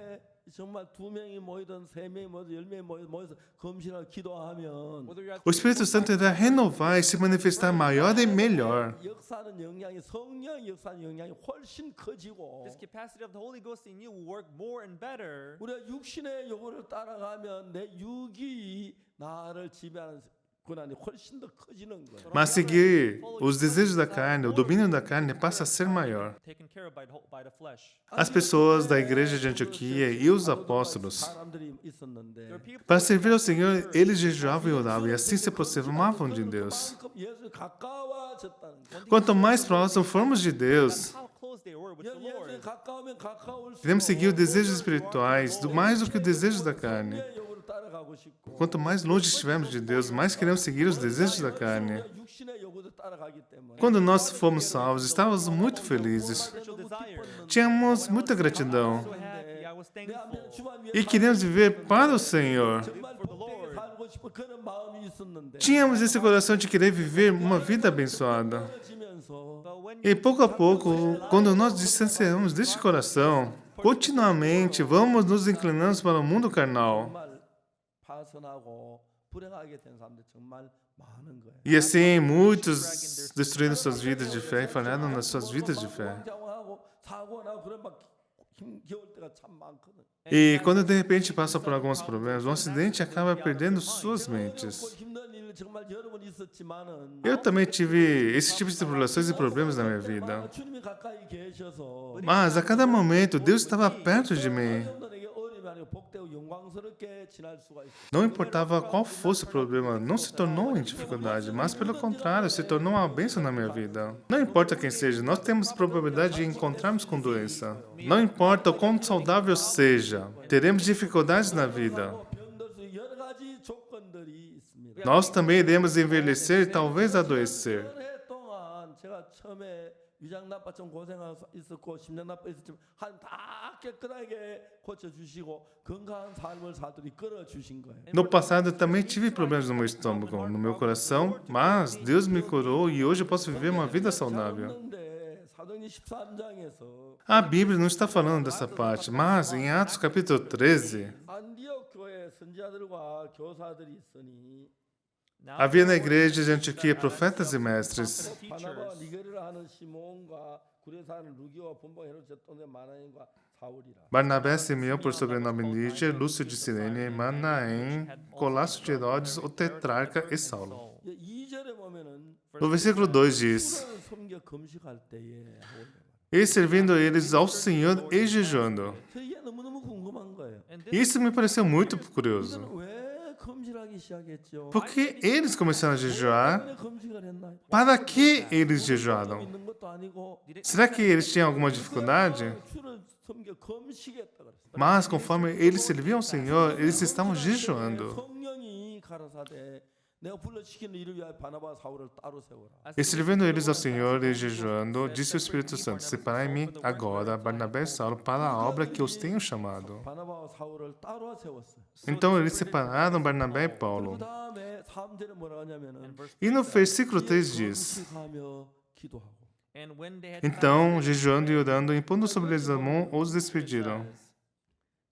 정말 2명이 모이든 3명이 모이든 10명이 모여서 금식을 기도하면 o Espírito Santo irá renovar e se manifestar maior e melhor. 역사하는 영향이 성령 역사하는 영향이 훨씬 커지고 This capacity of the Holy Ghost in you will work more and better. 우리가 육신의 요구를 따라가면 내 육이 나를 지배하는 권한이 훨씬 더 커지는 거예요. Mas seguir os desejos da carne, o domínio da carne passa a ser maior. taken care of by the flesh. As pessoas da igreja de Antioquia e os apóstolos, 사람들이 있었는데 There are people para servir ao Senhor, eles jejuavam e oravam e assim se aproximavam de Deus. 그만큼 예수에 가까워졌다는 거예요. Quanto mais próximos formos de Deus, how close they were with the 예수에 Lord. 가까우면 가까울수록 devemos seguir os desejos espirituais mais do que os desejos da carne. 성령의 영으로 따라가고 싶고 Quanto mais longe estivermos de Deus, mais queremos seguir os desejos da carne. 육신의 영으로 따라가기 때문에 Quando nós fomos salvos, estávamos muito felizes. Spiritual desire. Tínhamos muita gratidão So happy. I was 내 thankful. 앞에 주만 위해 e queríamos viver para o Senhor. 정말 복되게 살고 싶어 그런 마음이 있었는데 Tínhamos esse coração de querer viver uma vida abençoada. 지면서 But when E pouco a pouco, quando nós distanciamos deste coração, continuamente vamos nos inclinando para o mundo carnal. 정말 파선하고 불행하게 된 사람들 정말 많은 거예요. E assim, muitos destruíram suas vidas de fé e falharam nas suas vidas de fé. 하고 사고 나고 그런 막 힘겨울 때가 참 많거든. E quando de repente passa por alguns problemas, um acidente acaba perdendo suas mentes. 힘든 일 정말 여러 번 있었지만은 Eu também tive esse tipo de tribulações e problemas na minha vida. 주님이 가까이 계셔서 Mas a cada momento, Deus estava perto de mim. 여러분에게 어려움이 아니고 복되고 영광스럽게 지날 수가 있어요. Não importava qual fosse o problema, não se tornou em dificuldade, mas pelo contrário, se tornou uma bênção na minha vida. Não importa quem seja, nós temos probabilidade de encontrarmos com doença. Não importa o quão saudável seja, teremos dificuldades na vida. 병들 수 여러 가지 조건들이 있습니다. Nós também iremos envelhecer e talvez adoecer. 오래 동안 제가 처음에 위장납파 좀 고생하고 있었고 심장납파 있었지만 하나님 다 깨끗하게 고쳐주시고 건강한 삶을 살도록 이끌어 주신 거예요. No passado, também tive problemas no meu estômago, no meu coração, mas Deus me curou e hoje eu posso viver uma vida saudável. 그런데 사도행전 13장에서 A Bíblia não está falando dessa parte, mas em Atos capítulo 13, 안디옥 교회 선지자들과 교사들이 있으니 now havia na igreja de Antioquia profetas e mestres. 바나바와 니게르라 하는 시몬과 구레사는 루기와 본방 헤롯 제돈의 마나인과 사울이라. Barnabé, Simeão, por sobrenome Níger, Lúcio de Cirene, Manaém, Colasso de Herodes, o tetrarca e Saulo. 2절에 보면은 No versículo 2 diz: 섬겨 금식할 때에 E servindo eles ao Senhor e jejuando. 이게 너무너무 궁금한 거예요. and Isso me pareceu muito curioso. 이들은 왜 금식하기 시작했죠? Por que eles começaram a jejuar? 왜 금식을 했나요? Para que eles jejuaram? 있는 것도 아니고 Será que eles tinham alguma dificuldade? 주를 섬겨 금식했다 그랬어요. Mas conforme eles serviam ao Senhor, eles estavam jejuando. 성령이 가라사대 내가 불러시키는 일을 위하여 바나바와 사울을 따로 세워라. E servindo eles ao Senhor e jejuando, disse o Espírito Santo: Separai-me agora, Barnabé e Saulo, para a obra que os tenho chamado. 바나바와 사울을 따로 세웠어요. Então eles separaram Barnabé e Paulo. 그다음에 3절에 뭐라고 하냐면은 E no versículo 3 diz: 금식하며 기도하고 and when they had Então, jejuando e orando, impondo sobre eles a mão, os despediram.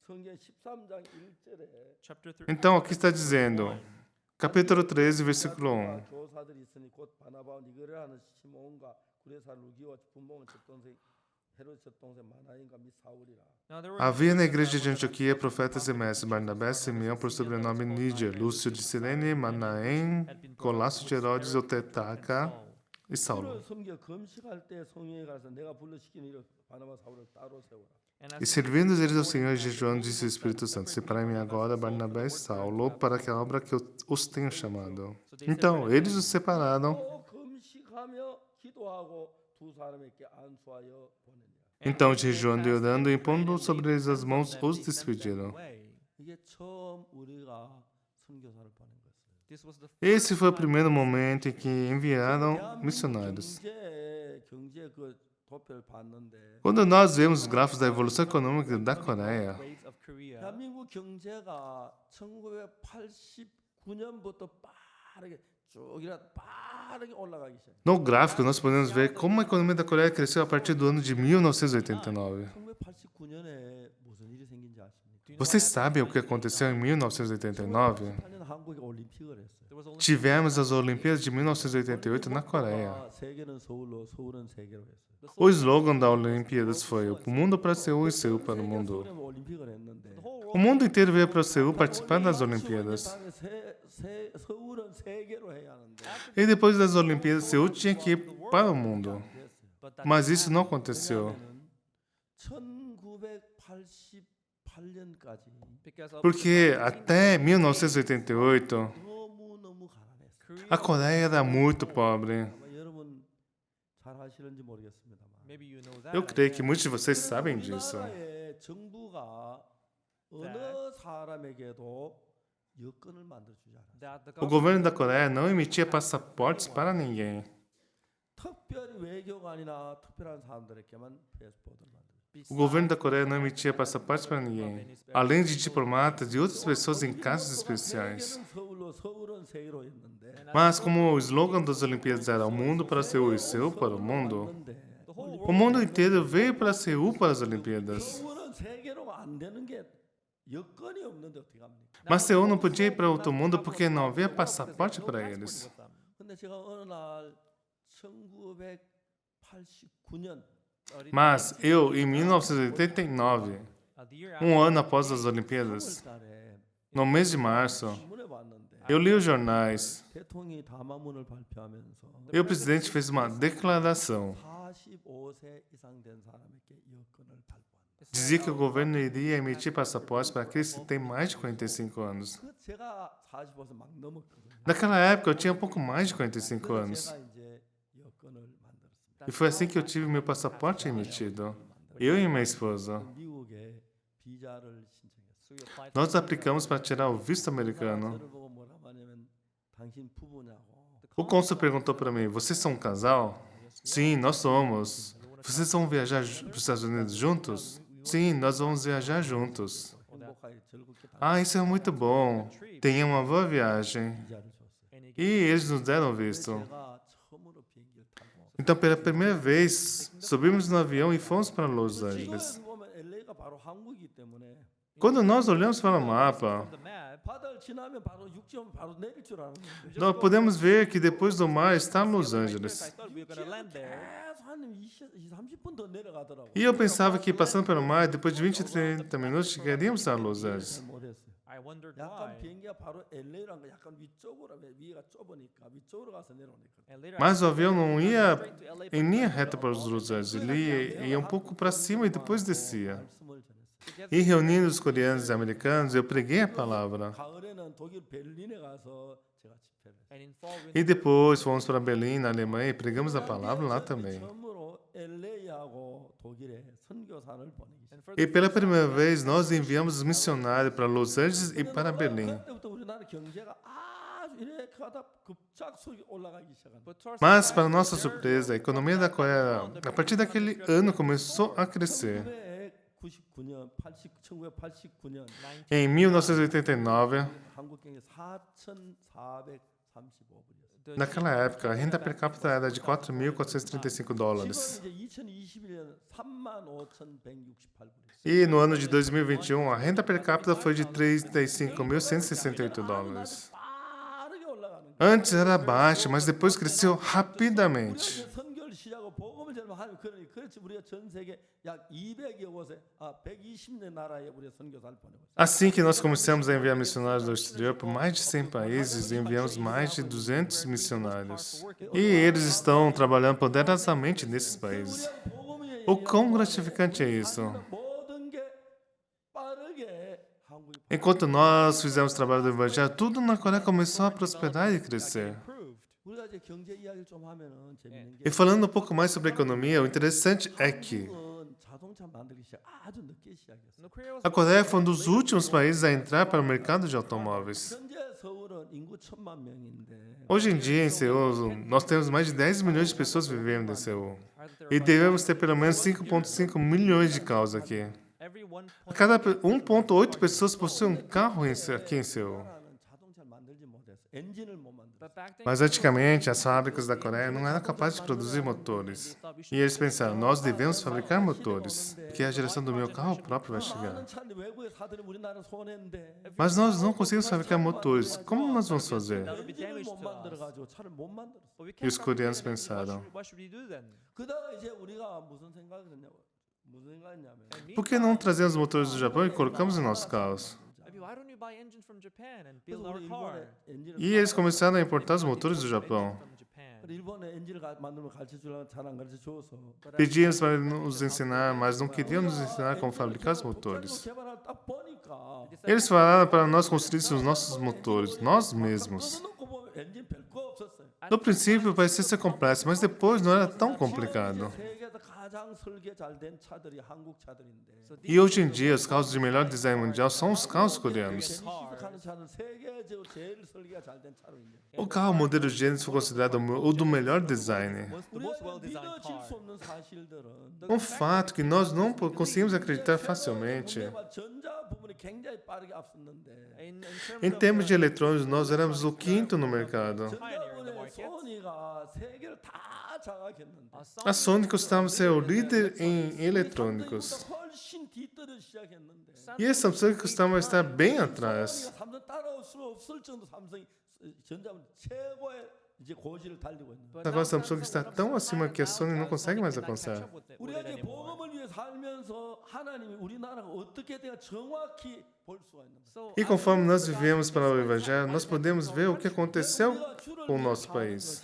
성경 13장 1절에 chapter 3 Então, aqui está dizendo, capítulo 13, versículo 1. 교사들이 있으니 곧 바나바와 니게르라 하는 시몬과 구레사 루기와 분봉은 젖동생 헤롯 젖동생 마나인과 및 사울이라. now there were Havia na igreja de Antioquia profetas e mestres, Barnabé, Simeão, por sobrenome Níger, Lúcio de Cirene, Manaém, Colasso de Herodes, o tetrarca e Saulo. 섬겨 금식할 때 성령이 가서 내가 불러시키는 일을 바나바 사울을 따로 세워라. and E servindo eles ao Senhor e jejuando, disse o Espírito Santo: Separai-me agora, Barnabé e Saulo, para que a obra que eu os tenho chamado. Então, eles os separaram. 또 금식하며 기도하고 두 사람에게 안수하여 보내니라. Então, jejuando e orando, impondo sobre eles as mãos, os despediram. 이게 처음 우리가 선교사를 보낸 거였어요. this was the Esse foi o primeiro momento em que enviaram missionários. 경제 그 도표를 봤는데 Quando nós vemos os gráficos da evolução econômica da Coreia, grades of Korea. 대한민국 경제가 1989년부터 빠르게 쭉 이렇게 빠르게 올라가기 시작해요. no gráfico nós podemos ver como a economia da Coreia cresceu a partir do ano de 1989. 1989년에 무슨 일이 생긴지 아십니까? Vocês sabem o que aconteceu em 1989? 1988년 한국에 올림픽을 했어요. There was only Tivemos as Olimpíadas de 1988 na Coreia. 세계는 서울로, 서울은 세계로 했어요. O slogan da Olimpíadas foi: O mundo para Seul e Seul para o mundo. 서울에 올림픽을 했는데 the whole O mundo inteiro veio para Seul participar das Olimpíadas. 서울은 서울은 세계로 해야 하는데 E depois das Olimpíadas, Seul tinha que ir para o mundo. 안 됐어요. But that Mas didn't isso não happen. aconteceu. 왜냐하면은 1988년까지 Because up to Porque até 1988, 1988, 너무너무 가난했어요. Korea a Coreia era muito pobre. 아마 여러분 잘 아시는지 모르겠습니다만. maybe you know that. Eu creio que muitos de vocês sabem 그래서 disso. 우리나라의 정부가 어느 사람에게도 여권을 만들어 주지 않았어요. That the O governo da Coreia não emitia passaportes para ninguém. 특별히 외교관이나 특별한 사람들에게만 패스포드를 만들었어요. O governo da Coreia não emitia passaportes para ninguém, além de diplomatas e outras pessoas em casos especiais. 세계는 서울로 서울은 세계로였는데 Mas como o slogan das Olimpíadas era o mundo para Seul e Seul para o mundo, 왔는데 the whole o world mundo inteiro veio para Seul para as Olimpíadas. 서울은 세계로 안 되는 게 여건이 없는데 어떻게 합니까? Mas Seul não podia ir para outro mundo porque não havia passaporte para eles. 근데 제가 어느 날 1989년 Mas eu, em 1989, ano após as Olimpíadas, 3월달에 no mês de março, 신문에 봤는데 eu li os jornais 대통령이 담화문을 발표하면서 e o presidente fez uma declaração. 45세 이상 된 사람에게 여권을 발부한다. Dizia que o governo iria emitir passaportes para aqueles que têm mais de 45 anos. 그 제가 45세 막 넘었거든요. Naquela época eu tinha um pouco mais de 45 anos. 제가 이제 여권을 만들었습니다. E foi assim que eu tive meu passaporte emitido. Eu e minha esposa. 미국에 비자를 신청했어요. Nós aplicamos para tirar o visto americano. 저를 보고 뭐라고 하냐면 당신 부부냐고. O cônsul perguntou para mim: vocês são um casal? Sim, nós somos. Vocês vão viajar para os Estados Unidos juntos? Sim, nós vamos viajar juntos. 행복하게 즐겁게 다 Ah, isso é muito bom. Tenha uma boa viagem. 비자를 줬어요. E eles nos deram visto. 제가 처음으로 비행기를 타고 Então, pela primeira vez, subimos no avião e fomos para Los Angeles. 지도에서 보면 LA가 바로 한국이기 때문에 Quando nós olhamos para o mapa, from the map, 바다를 지나면 바로 육지면 바로 내릴 줄 알았는데 nós podemos ver que depois do mar está Los I Angeles. thought we were going to land there. 계속 한 30분 더 내려가더라고요. E eu pensava que passando pelo mar, depois de 20 a 30 minutos, chegaríamos a Los Angeles. 못했어요. I wondered 약간 why. 비행기가 바로 LA라는 거 약간 위쪽으로 위가 좁으니까 위쪽으로 가서 내려오니까 And later Mas o I avião não ia straight to LA, em linha reta para os Los Angeles. Ele ia um pouco para cima e depois descia. 말씀을 전했어요. E reunindo os coreanos e americanos, eu preguei a palavra. 가을에는 독일 베를린에 가서 제가 집회를 했어요. and in fall we E depois fomos para Berlim, na Alemanha, e pregamos a palavra lá também. 처음으로 LA하고 독일에 선교사를 보내기 시작했어요. and for E pela primeira vez, nós enviamos os missionários para Los Angeles e para Berlim. 그때부터 우리나라 경제가 아주 이렇게 하다 급작스럽게 올라가기 시작합니다. but to our Mas, para surprise, nossa there- surpresa, a economia da Coreia, a partir daquele ano, começou a crescer. 1989년 1989년 Em 1989, 한국 경제 4,435불이었어요. the naquela época, a renda per capita era de $4.435. 지금 이제 2021년 35,168불이었어요. E no ano de 2021, a renda per capita foi de $35.168. 빠르게 올라가는 거예요. Antes era baixa, mas depois cresceu rapidamente. 우리가 선교를 시작하고 복음을 전하면 그렇지 우리가 전 세계 약 200여 곳에 120개 나라에 우리가 선교사를 보내고 있어요. Assim que nós começamos a enviar missionários ao exterior por mais de 100 países, enviamos mais de 200 missionários. E eles estão trabalhando poderosamente nesses países. 우리가 복음이 O quão gratificante é isso? 모든 게 빠르게 한국이 Enquanto nós fizemos o trabalho do evangelho, tudo na Coreia começou a prosperar e crescer. improved. 우리가 이제 경제 이야기를 좀 하면은 재밌는 게 E falando um pouco mais sobre a economia, o interessante é que 한국은 자동차 만들기 시작 아주 늦게 시작했어요. No, Korea was a Coreia foi um dos últimos países a entrar para o mercado de automóveis. 현재 서울은 인구 1,000만 명인데 Hoje em dia, em Seul, nós temos mais de 10 milhões de pessoas vivendo em Seul. are there E about devemos ter pelo menos 5,5 milhões de carros aqui. every A cada 1,8 pessoas possuem um carro aqui em Seul. 나라는 자동차를 만들지 못했어. 엔진을 못 만들어. but back then Mas antigamente, as fábricas da Coreia não eram capazes de produzir motores. E eles pensaram, nós devemos fabricar motores, que a geração do meu carro próprio vai chegar. 많은 차를 외국에 사들이 우리나라 손해인데 Mas nós não conseguimos fabricar motores. Como nós vamos fazer? 엔진을 못 만들어 가지고 차를 못 만들었어. but we E os can't coreanos fabricate it. pensaram, What should we do then? 그다가 이제 우리가 무슨 생각을 했냐면 por que não trazemos motores do Japão e colocamos em nossos carros? Maybe why why don't you buy engine from Japan and 그래서 build our 우리 car? 일본에 엔진을 E eles começaram a importar os motores do Japão. From Japan. 그래서 일본에 엔진을 만들면 가르쳐 주려면 잘 안 가르쳐 줘서 Pedíamos para nos ensinar, mas não queriam nos ensinar como fabricar os motores. 개발을 딱 보니까 Eles falaram para nós construirmos os nossos motores, nós mesmos. 뜯어놓고 보면 엔진 별거 없었어요. No princípio parecia ser complexo, mas depois não era tão complicado. 세계에서 가장 설계 잘 된 차들이 한국 차들인데 E hoje em dia, os carros de melhor design mundial são os carros coreanos. 시작하는 차는 세계적으로 제일 설계가 잘 된 차로 있는. O carro modelo Genesis foi considerado o do melhor design. The most 우리가 well-designed 믿어질 수 car. 없는 사실들은 Um fato que nós não conseguimos acreditar facilmente. 전자 부분이 굉장히 빠르게 앞섰는데 Em termos de eletrônicos, nós éramos o quinto no mercado. 전자 부분에 소니가 세계를 다 장악했는데 A Sony costumava ser o líder em eletrônicos. 훨씬 뒤떨어 시작했는데 E a Samsung costumava estar bem atrás. 삼성 따라올 수 없을 정도 삼성이 전자분 최고의 이제 고지를 달리고 있는. Agora a Samsung está tão acima que a Sony não consegue mais alcançar. 우리가 이제 복음을 위해 살면서 하나님이 우리나라가 어떻게 돼야 정확히 볼 수가 있는 거예요. E conforme nós vivemos para o Evangelho, nós podemos ver o que aconteceu com o nosso país.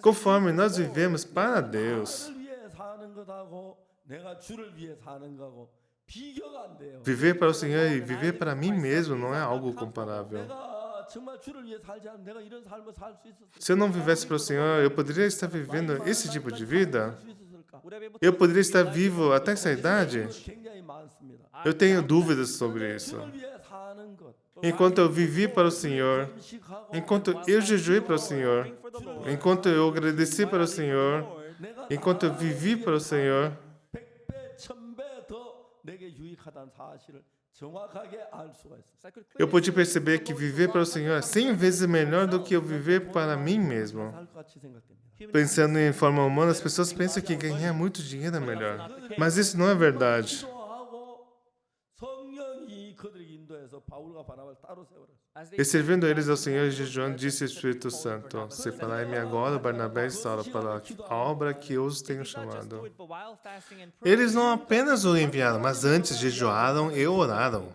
Conforme nós vivemos para Deus, 나를 위해 사는 것하고 내가 주를 위해 사는 거하고 비교가 안 돼요. viver para o Senhor e viver para mim mesmo não é algo comparável. 내가 정말 주를 위해 살지 않으면 내가 이런 삶을 살 수 있었을까? Se eu não vivesse para o Senhor, eu poderia estar vivendo esse tipo de vida? 수 있었을까? Would I be able to Eu poderia estar vivo até essa idade? 굉장히 많습니다. Eu tenho dúvidas sobre isso. 주를 위해 사는 것. Enquanto eu vivi para o Senhor, 음식하고 enquanto eu jejuei para o Senhor, for the Lord? enquanto eu agradeci para o Senhor, 내가 enquanto eu vivi para o Senhor, 100배, 1000배 더 내게 유익하다는 사실을 정확하게 알 수가 있어요. So I could eu clearly pude perceber que viver para o Senhor é 100 vezes melhor do que eu viver para mim mesmo. 살 것 같이 생각됩니다. Pensando em forma humana, as pessoas pensam que ganhar muito dinheiro é melhor. Mas isso não é verdade. 기도하고 성령이 그들에게 인도해서 바울과 바나바를 따로 세워라. as they E servindo eles ao Senhor e jejuando, disse o Espírito Santo: Separai-me agora, Barnabé e Saulo, para a obra que eu os tenho did not just do chamado. it, but while fasting and praying, Eles não apenas o enviaram, mas antes jejuaram e oraram.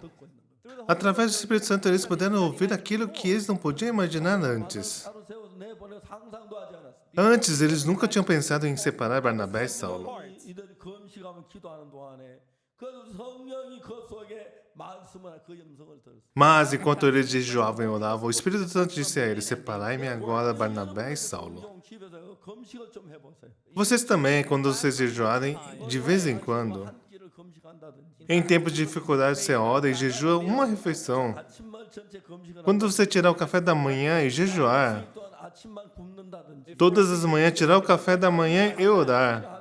Através do Espírito Santo, eles puderam ouvir aquilo que eles não podiam imaginar antes. 따로 세워서 내보내 상상도 하지 않았어요. Antes, eles nunca tinham pensado em separar Barnabé e Saulo. 이들이 금식하면 기도하는 동안에 그 성령이 그 속에 말씀을 그 음성을 들었어요. Mas, enquanto eles jejuavam e oravam, o Espírito Santo disse a eles: Separai-me agora, Barnabé e Saulo. 종 집에서 금식을 좀 해보세요. Vocês também, quando vocês jejuarem, de vez em quando, 한 끼를 금식한다든지 em tempos de dificuldade, você ora e jejua uma refeição. 아침말 전체 금식을 Quando você tirar o café da manhã e jejuar, 또한 아침만 굶는다든지 todas as manhãs tirar o café da manhã e orar,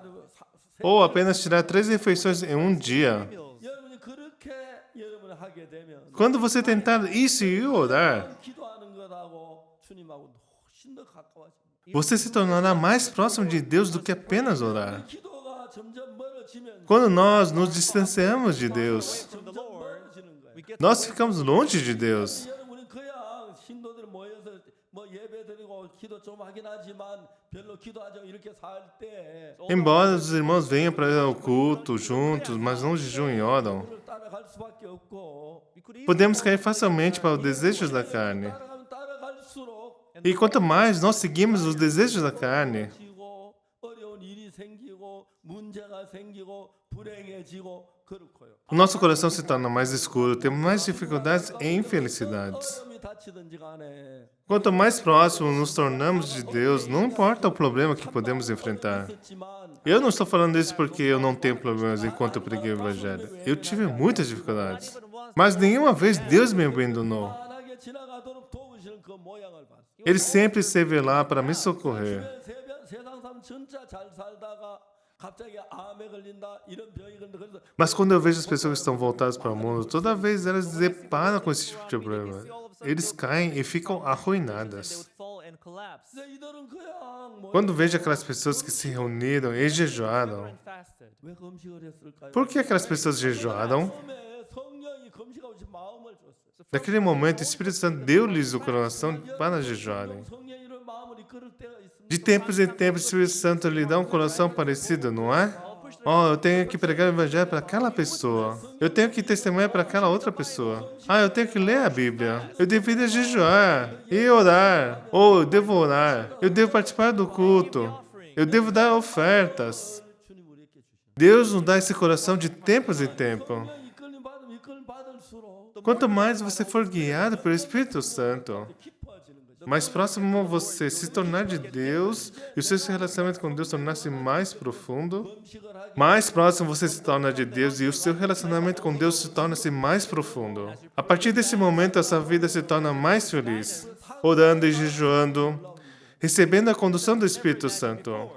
ou apenas tirar 3 refeições em um dia. 여러분이 그렇게 여러분이 하게 되면 Quando você tentar isso e orar, 기도하는 것하고 주님하고 훨씬 더 가까워집니다. você se tornará mais próximo de Deus do que apenas orar. 기도가 점점 멀어지면 Quando nós nos distanciamos de Deus, from the 점점 Lord, 멀어지는 거예요. we get nós ficamos longe de Deus. 여러분이 그냥 신도들 모여서 뭐 예배드리고 기도 좀 하긴 하지만 별로 기도하지 이렇게 살때 Embora os irmãos venham para o culto juntos, mas não jejuem e oram, 그를 따라갈 수밖에 없고 we could even podemos cair facilmente para os desejos da carne. 따라가면 따라갈수록 E quanto mais nós seguimos os desejos da carne, 지고 어려운 일이 생기고 문제가 생기고 불행해지고 그렇고요. o nosso coração se torna mais escuro, temos mais dificuldades e infelicidades. 어려움이 닥치든지 간에 Quanto mais próximos nos tornamos de Deus, não importa o problema que podemos enfrentar. 있었지만 Eu não estou falando isso porque eu não tenho problemas enquanto eu preguei o Evangelho. Eu tive muitas dificuldades. Mas nenhuma vez Deus me abandonou. 편하게 지나가도록 도우시는 그 모양을 봤어요. Ele sempre esteve lá para me socorrer. 세상 사람 진짜 잘 살다가 갑자기 암에 걸린다 이런 병이 걸린다 그래서 Mas quando eu vejo as pessoas que estão voltadas para o mundo, toda vez elas se deparam com esse tipo de problema. Eles caem e ficam they arruinadas. would fall and collapse. 이들은 그냥 뭐 Quando vejo aquelas pessoas que se reuniram e jejuaram, And fasted. 왜 금식을 했을까요? por que aquelas pessoas jejuaram? 처음에 성령이 금식하고 있는 마음을 줬어요. Naquele momento, o Espírito Santo deu-lhes o coração para jejuarem. 성령이 마음을 이끌을 때가 있습니다. De tempos em tempos, o Espírito Santo lhe dá um coração parecido, não é? push the Oh, eu tenho que pregar o evangelho para aquela pessoa. Eu tenho que testemunhar para aquela outra pessoa. Ah, eu tenho que ler a Bíblia. Eu deveria jejuar e orar. Ou eu devo orar. Eu devo participar do culto. Eu devo dar ofertas. 주님 우리에게 주시는. Deus nos dá esse coração de tempos em tempo. 이끌림 받을수록 Quanto mais você for guiado pelo Espírito Santo, 깊어지는 거죠. mais próximo você se tornar de Deus e o seu relacionamento com Deus tornar-se mais profundo, 음식을 하기 mais próximo você se torna de Deus e o seu relacionamento com Deus se torna-se mais profundo. A partir desse momento, a sua vida se torna mais feliz, orando e jejuando, recebendo a condução do Espírito Santo.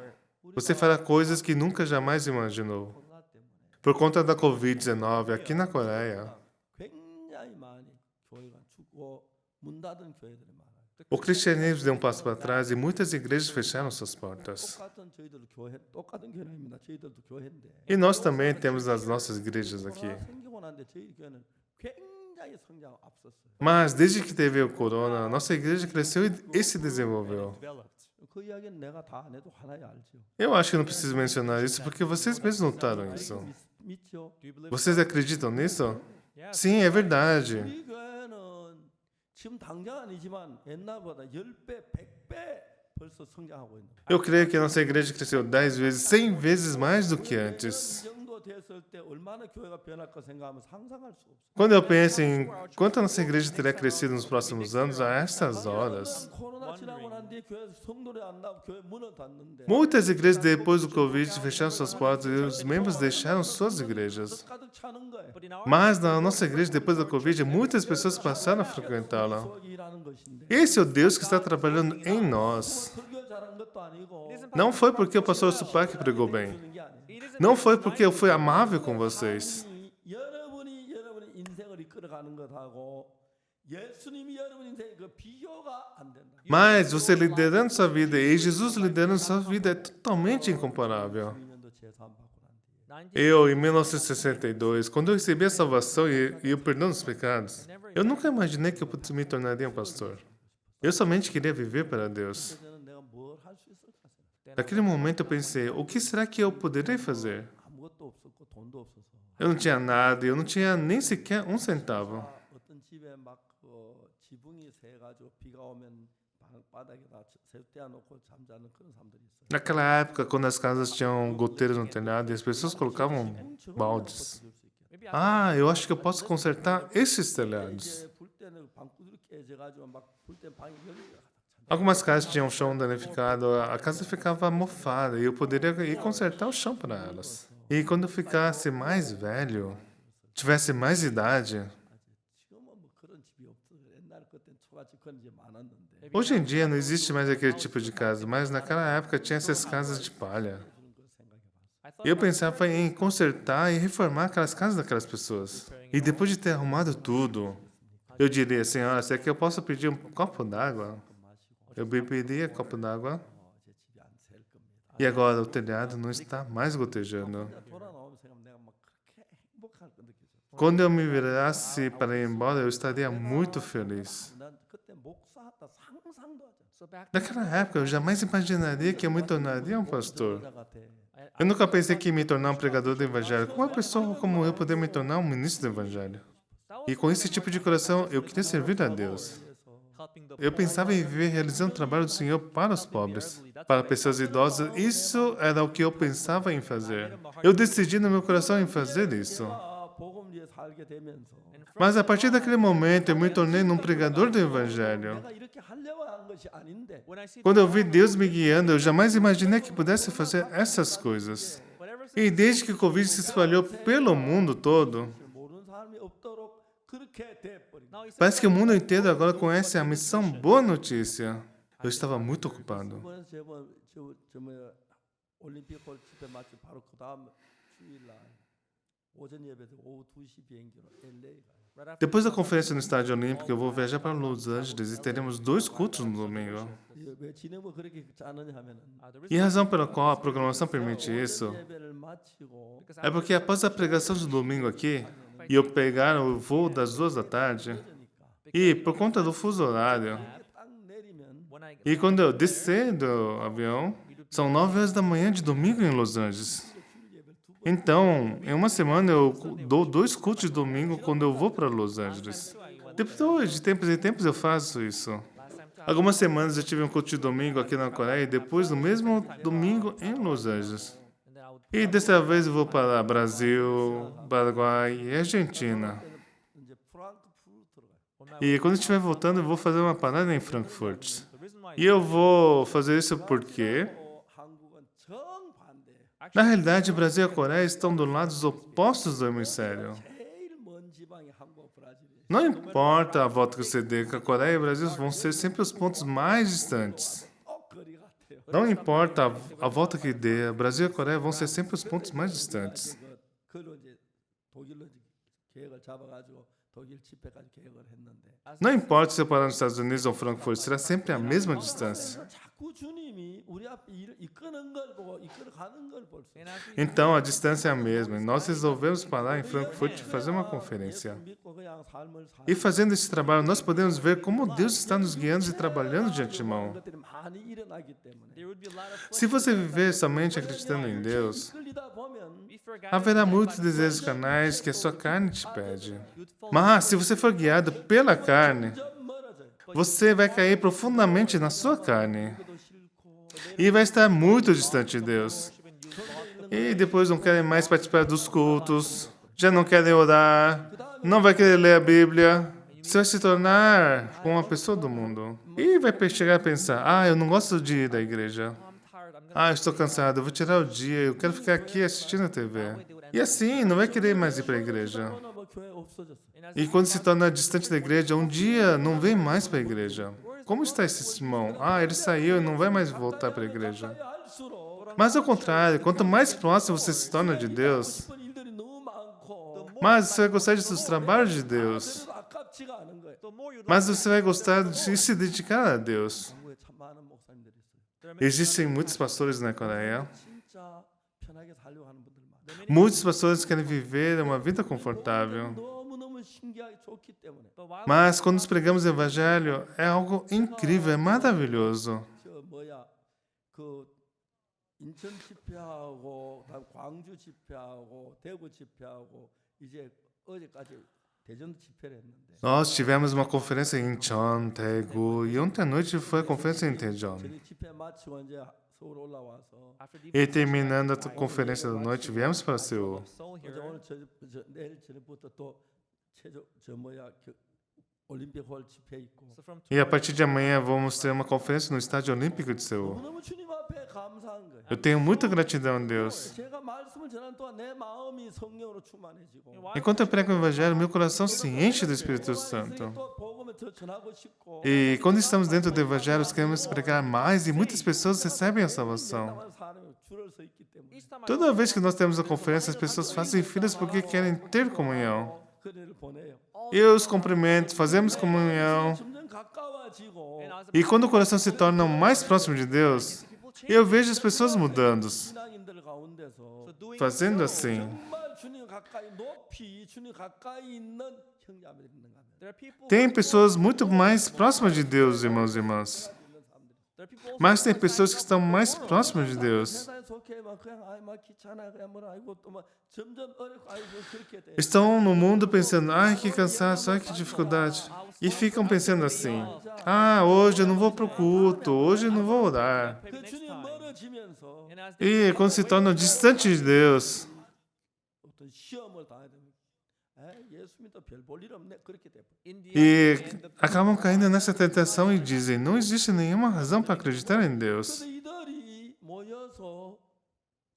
Você fará coisas que nunca jamais imaginou. 코로나 때문에 Por conta da Covid-19, aqui na Coreia, 굉장히 많이 교회가 죽고 문 닫은 교회들이 많아요. o cristianismo deu um passo para trás e muitas igrejas fecharam suas portas. 똑같은 저희들도 교회 똑같은 교회입니다. 저희들도 교회인데. E nós também temos as nossas igrejas aqui. 코로나 생기고 난데 저희 교회는 굉장히 성장 앞섰어요. Mas desde que teve o corona, nossa igreja cresceu e se desenvolveu. 그 이야기는 내가 다 안 해도 하나에 알죠. Eu acho que não preciso mencionar isso porque vocês mesmos notaram isso. 믿죠? Do you believe Vocês acreditam nisso? Yeah. Sim, é verdade. 우리 교회는 지금 당장 아니지만 옛날보다 10배, 100배 벌써 성장하고 있는 거예요. Eu creio que a nossa igreja cresceu 10 vezes, 100 vezes mais do que 이 antes. 정도 됐을 때 얼마나 교회가 변할까 생각하면 상상할 수 없어요. Quando eu penso em quanto a nossa igreja terá crescido nos próximos anos, a estas horas. 코로나 지나고 난 뒤에 교회 성도들이 안 나고 교회 문을 닫는데 Muitas igrejas, depois do Covid, fecharam suas portas e os membros deixaram suas igrejas. 가득 차는 거예요. But in our Mas na nossa igreja, depois da Covid, muitas pessoas passaram a frequentá-la. 수학이 일하는 것인데 Esse é o Deus que está trabalhando em nós. 설교 잘한 것도 아니고 Não foi porque o pastor Supac pregou bem. 주는 게 아니에요. it isn't Não foi porque eu fui amável com vocês. 여러분이 여러분의 인생을 이끌어가는 것하고 예수님이 여러분 인생 그 비교가 안 된다. Mas você liderando sua vida e Jesus liderando sua vida é totalmente incomparável. 2년도 제사함 받고 난 뒤에 Eu, em 1962, quando eu recebi a salvação e o perdão dos pecados, eu nunca imaginei que eu me tornaria um pastor. Eu somente queria viver para Deus. 그때는 내가 뭘 할 수 있을까 생각. Naquele momento eu pensei, o que será que eu poderia fazer? 아무것도 없었고 돈도 없어서 Eu não tinha nada, eu não tinha nem sequer um centavo. 어떤 집에 막 지붕이 새 가지고 비가 오면 바닥에다 세우대야 놓고 잠자는 그런 사람들이 있어요. Naquela época, quando as casas tinham goteiras no telhado e as pessoas colocavam baldes. maybe I Ah, eu acho que eu posso consertar esses telhados. 이제 불 때는 방구들이 깨져 가지고 막 불 때 방이 열리가 Algumas casas tinham o chão danificado, a casa ficava mofada e eu poderia ir consertar o chão para elas. E quando eu ficasse mais velho, tivesse mais idade, 지금은 뭐 그런 집이 없어. 옛날 그때 초가집 그런 집 많았는데 hoje em dia não existe mais aquele tipo de casa, mas naquela época tinha essas casas de palha. 그런 거 생각해 봤어. I thought Eu about pensava em consertar e reformar aquelas casas daquelas pessoas. E depois de ter arrumado tudo, eu diria, senhora, será que eu posso pedir um copo d'água? Eu beberia copo d'água. 제 집이 안 셀 겁니다. E agora o telhado não está mais gotejando. 내가 돌아 나오면 생각하면 내가 막 그렇게 행복할 거 느껴져. Quando eu me virasse para ir embora, eu estaria muito feliz. 난 그때 목사했다 상상도 하지 않았어. so back Naquela época, eu jamais imaginaria que eu me tornaria um pastor. 여자 같아. Eu nunca pensei que me tornar um pregador do evangelho. Como uma pessoa como eu poder me tornar um ministro do evangelho? E com esse tipo de coração, eu queria servir a Deus. helping the Eu pensava em viver realizando o trabalho do Senhor para os pobres, para pessoas idosas. Isso era o que eu pensava em fazer. Eu decidi no meu coração em fazer isso. 복음리에 살게 되면서 Mas a partir daquele momento, eu me tornei um pregador do evangelho. 내가 이렇게 하려고 한 것이 아닌데 when I see Quando eu vi Deus me guiando, eu jamais imaginei que pudesse fazer essas coisas. whatever E desde que o Covid se espalhou pelo mundo todo, 모르는 사람이 없도록 그렇게 돼버린. now he said parece que o mundo inteiro agora conhece a missão Boa Notícia. Eu estava muito ocupado. 이번에 저 올림픽 홀 집회 마치 바로 그 다음 주일날 오전 예배도 오후 2시 비행기로 LA 가요. right after Depois da conferência no Estádio Olímpico, eu vou viajar para Los Angeles e teremos 2 cultos no domingo. 왜 진행을 그렇게 짜느냐 하면은 the E a razão pela qual a programação permite isso 오전 예배를 마치고 because é porque após a pregação do domingo aqui, e eu pegar o voo das 2 da tarde, 그러니까 e por conta do fuso horário, 딱 내리면 when I e quando eu descer do avião, são 9 horas da manhã de domingo em Los Angeles. 주일 예배를 Então, em uma semana eu dou 2 cultos de domingo quando eu vou para Los Angeles. Depois, de tempos em tempos, eu faço isso. Last time too, Algumas semanas eu tive um culto de domingo aqui na Coreia e depois no mesmo domingo em Los Angeles. and then I would E dessa vez eu vou para Brasil, Paraguai e Argentina. 이제 프랑크푸르트로 가요. on my E quando eu estiver voltando, eu vou fazer uma parada em Frankfurt. the reason why E eu vou fazer isso porque, 한국은 정반대. na realidade, o Brasil e a Coreia estão do lado opostos do hemisfério. 제일 먼 지방이 한국 브라질이에요. Não importa a volta que você dê, que a Coreia e o Brasil vão ser sempre os pontos mais distantes. 꼭 거리 같아요. Não importa a volta que dê, o Brasil e a Coreia vão ser sempre os pontos mais distantes. 그걸로 이제 독일로 이제 계획을 잡아가지고 독일 집회까지 계획을 했는데 Não importa se eu parar nos Estados Unidos ou Frankfurt, será sempre a mesma distância. 자꾸 주님이 우리 앞에 일을 이끄는 걸 보고 이끌어가는 걸 볼 수 있어요. and as we Então a distância é a mesma. E nós resolvemos parar em Frankfurt e fazer uma conferência. 예수 믿고 그냥 삶을 E fazendo esse trabalho, nós podemos ver como Deus está nos guiando e trabalhando de 그런 antemão. 것들이 많이 일어나기 때문에 there would be a lot of Se você viver somente acreditando em Deus, 이끌리다 보면 if you're guided haverá by muitos the desejos carnais que a sua carne te pede. you'd follow Mas se você for guiado pela carne, 좀 멀어져요. você vai cair profundamente na sua carne 그도 싫고 e vai estar muito distante de Deus. and you E depois não querem mais participar dos cultos, já não querem orar, não vai querer ler a Bíblia. Você vai se tornar uma pessoa do mundo. E vai chegar a pensar, eu não gosto de ir da igreja. I'm tired, I'm gonna Eu estou cansado, eu vou tirar o dia, eu quero ficar aqui assistindo a TV. E assim, não vai querer mais ir para a igreja. 그러나 뭐 교회 없어졌어. and as E quando se torna distante da igreja, um dia não vem mais para a igreja. Como está esse irmão? Ele saiu e não vai mais voltar para a igreja. 할수록 Mas ao contrário, quanto mais próximo você se torna de Deus, 싶은 일들이 너무 많고 mais você vai gostar dos trabalhos de Deus. 그래도 아깝지가 않은 거예요. the more you Mas você vai gostar de se dedicar a Deus. 한국에 참 많은 목사님들이 있어요. there are many Existem muitos pastores na Coreia. 진짜 편하게 살려고 하는 분들 많아요. Muitos pastores querem viver uma vida confortável. 너무너무 신기하게 좋기 때문에 but while Mas quando nos pregamos o evangelho, é algo incrível, é maravilhoso. 저 뭐야 그 인천 집회하고 다음 광주 집회하고 대구 집회하고 이제 어제까지 대전 집회를 했는데 Nós tivemos uma conferência em Incheon, Daegu, e ontem à noite foi a conferência em Daejeon. 저희 집회 마치고 이제 서울 올라와서 after E terminando a conferência da noite, viemos para Seul. soul 어제 here 오늘 내일 저녁부터 또 최저 저 뭐야 올림픽홀 집회 있고 so from E a partir de amanhã vamos ter uma conferência no Estádio Olímpico de Seul. 너무너무 주님 앞에 감사한 거예요. Eu tenho muita gratidão a Deus. 제가 말씀을 전하는 동안 내 마음이 성령으로 충만해지고 Enquanto eu prego o evangelho, meu coração se enche do Espírito Santo. 또 복음을 더 전하고 싶고 E quando estamos dentro do evangelho, queremos pregar mais e muitas pessoas recebem a salvação. 당한 사람이 줄을 서 있기 때문에 each time I Toda vez que nós temos a conferência, as pessoas fazem filas porque querem ter comunhão. 그들을 보내요. Eu os cumprimento, fazemos comunhão. 점점 가까워지고 and I was E quando o coração se torna mais próximo de Deus, people change eu vejo as pessoas mudando, 신앙인들 가운데서 so doing fazendo so, assim. 정말 주님 가까이 높이 주님 가까이 있는 형제자매들이 있는가 하면 there are people Tem pessoas muito mais próximas de Deus, irmãos e irmãs. 있는 사람들이 there are people Mas tem pessoas que estão mais próximas de Deus. 세상에 속해 막 그냥 아이 막 귀찮아 그냥 뭐라 아이고 또막 점점 어렵고 아이고 그렇게 돼. Estão no mundo pensando, que cansaço, que dificuldade. E ficam pensando assim, hoje eu não vou pro culto, hoje eu não vou orar. maybe 그 next 주님 time 멀어지면서 and as they E quando se tornam distantes de Deus, 어떤 시험을 당해야 됩니다. 예수 믿어 별 볼 일 없네 그렇게 돼. in the e end, the acabam caindo nessa tentação e dizem, não existe nenhuma razão para acreditar em Deus. 그런데 이들이 모여서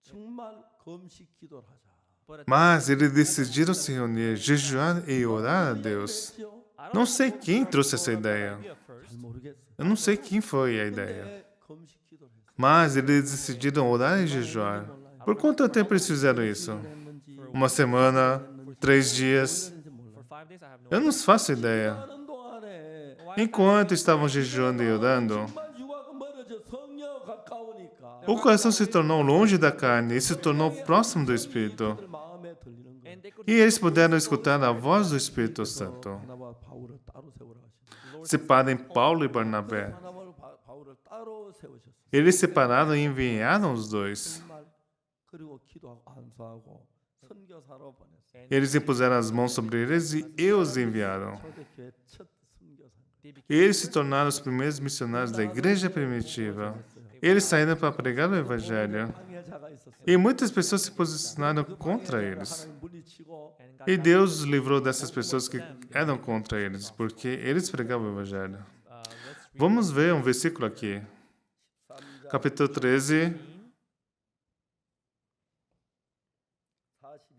정말 금식 기도를 하자. but at Mas eles decidiram se reunir, jejuar e orar a Deus. 그랬죠? I don't Não know sei who quem started trouxe the essa ideia. idea first. 잘 모르겠어요. Eu não sei quem foi a ideia. 근데 금식 기도를 했어요. Mas eles decidiram orar e jejuar. Por quanto tempo eles fizeram isso? 했는지 Uma semana? 3 dias? 했는지 몰라요. For 5 days I have no Eu não faço ideia. 하는 동안에 Enquanto estavam jejuando e orando, 정말 유아가 멀어져 성령 가까우니까 o coração se tornou longe da carne e se tornou próximo do Espírito. 그들 마음에 들리는 거예요. and they could E eles puderam escutar a voz do Espírito Santo. 바나바 바울을 따로 세우라 하셨어요. Separem Paulo e Barnabé. 바나바를 바울을 따로 세우셨어요. Eles separaram e enviaram os dois. 정말 그리고 기도하고 안수하고 선교사로 보냈어요. Eles impuseram as mãos sobre eles e os enviaram. 초대교회 첫 선교사. Eles se tornaram os primeiros missionários da igreja primitiva. Eles saíram para pregar o evangelho. 방해자가 있었어요. E muitas pessoas se posicionaram contra eles. 하나님 물리치고 E Deus os livrou dessas pessoas que eram contra eles, porque eles pregavam o evangelho. Vamos ver um versículo aqui. 3장 Capítulo 13, 42절.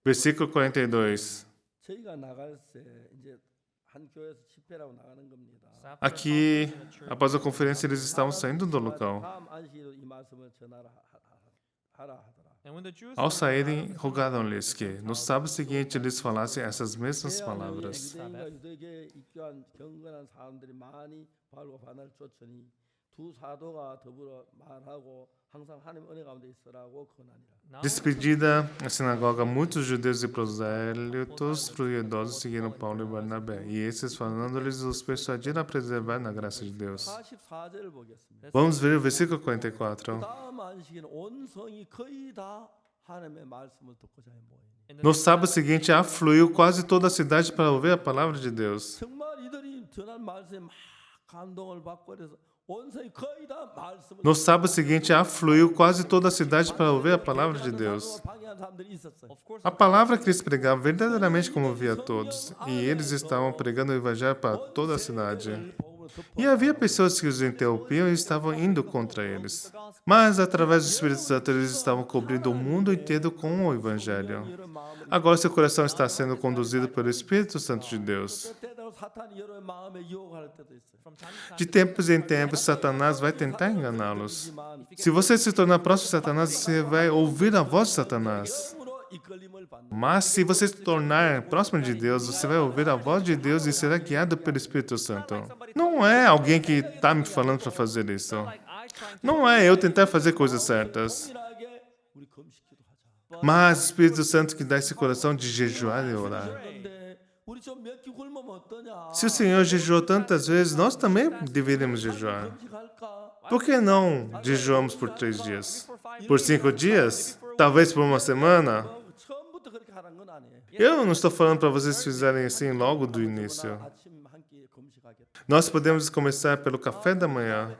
versículo 42. 저희가 나갈 때 이제 한 교회에서 집회라고 나가는 겁니다. Aqui, após a conferência, eles estavam saindo do local. 다음 안식일로 이 말씀을 전하라 하더라. Ao saírem, rogaram-lhes que, no sábado seguinte, eles falassem essas mesmas palavras. 유대인과 유대교에 입교한 경건한 사람들이 많이 바울과 바나를 쫓으니 두 사도가 더불어 말하고 항상 하나님 은혜 가운데 있으라고 권하니라. Despedida a sinagoga, muitos judeus e prosélitos piedosos seguiram Paulo e Barnabé, e esses, falando-lhes, os persuadiram a preservar na graça de Deus. 44절을 보겠습니다. Vamos ver o versículo 44. 다음 안식일은 온 성이 거의 다 하나님의 말씀을 듣고자 모이니. No sábado seguinte, afluiu quase toda a cidade para ouvir a palavra de Deus. 정말 이들이 전한 말씀에 막 감동을 받고 그래서 온 성이 거의 다 말씀을 No sábado seguinte, afluiu quase toda a cidade para ouvir a palavra de Deus. 방해한 사람들이 있었어요. A palavra que eles pregavam verdadeiramente comovia a todos, e eles estavam pregando o evangelho para toda a cidade. E havia pessoas que os interrompiam e estavam indo contra eles. Mas, através do Espírito Santo, eles estavam cobrindo o mundo inteiro com o evangelho. Agora seu coração está sendo conduzido pelo Espírito Santo de Deus. 때때로 사탄이 여러분의 마음에 유혹할 때도 있어요. De tempos em tempos, Satanás vai tentar enganá-los. Se você se tornar próximo de Satanás, você vai ouvir a voz de Satanás. 영으로 이끌림을 받는. Mas se você se tornar próximo de Deus, você vai ouvir a voz de Deus e será guiado pelo Espírito Santo. Não é alguém que está me falando para fazer isso. Não é eu tentar fazer coisas certas. 동일하게 우리 금식기도 하자. Mas o Espírito Santo que dá esse coração de jejuar e orar. 그런데 우리 좀 몇 끼 굶으면 어떠냐? Se o Senhor jejuou tantas vezes, nós também deveríamos jejuar. 금식할까? Por que não jejuamos por 3 dias? Por 5 dias? Talvez por uma semana? 처음부터 그렇게 하는 건 아니에요. Eu não estou falando para vocês fizerem assim logo do início. 아침 한 끼 금식하겠다. Nós podemos começar pelo café da manhã.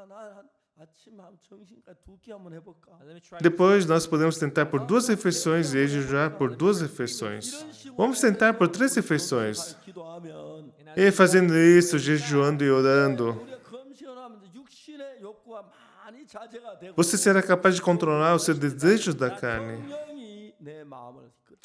나 아침 한 점심까지 2끼 한번 해볼까? Depois, nós podemos tentar por 2 refeições e jejuar por 2 refeições. Vamos tentar por 3 refeições. 기도하면 E fazendo isso, jejuando e orando, 우리가 금식을 하면 육신의 욕구가 많이 자제가 되고 você será capaz de controlar os seus desejos da carne. 성령이 내 마음을 이끌어.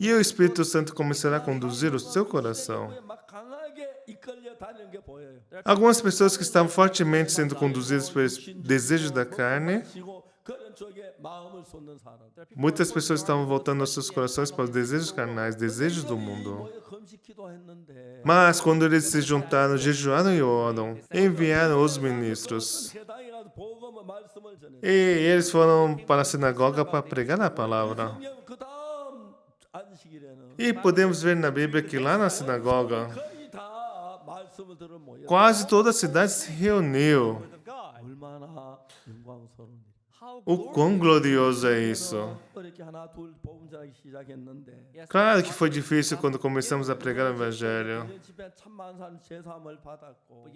E o Espírito Santo começará a conduzir o seu coração. 막 강하게 이끌려 다니는 게 보여요. Algumas pessoas que estavam fortemente sendo conduzidas pelos desejos da carne, 지고 그런 쪽에 마음을 쏟는 사람. muitas pessoas estavam voltando os seus corações para os desejos carnais, desejos do mundo. 모여 금식 기도했는데 Mas quando eles se juntaram, jejuaram e oram, enviaram os ministros. 세상에 가서 복음의 말씀을 전해. E eles foram para a sinagoga para pregar a palavra. 성령 그 다음 안식일에는 E podemos ver na Bíblia que lá na sinagoga, 거의 다 말씀을 들어 모여. quase toda a cidade se reuniu. 얼마나 영광스러운 일. O quão glorioso é isso! 어렵게 하나 둘 복음 전하기 시작했는데 Claro que foi difícil quando começamos a pregar o Evangelho. 이번 집에 천만 사람 제사함을 받았고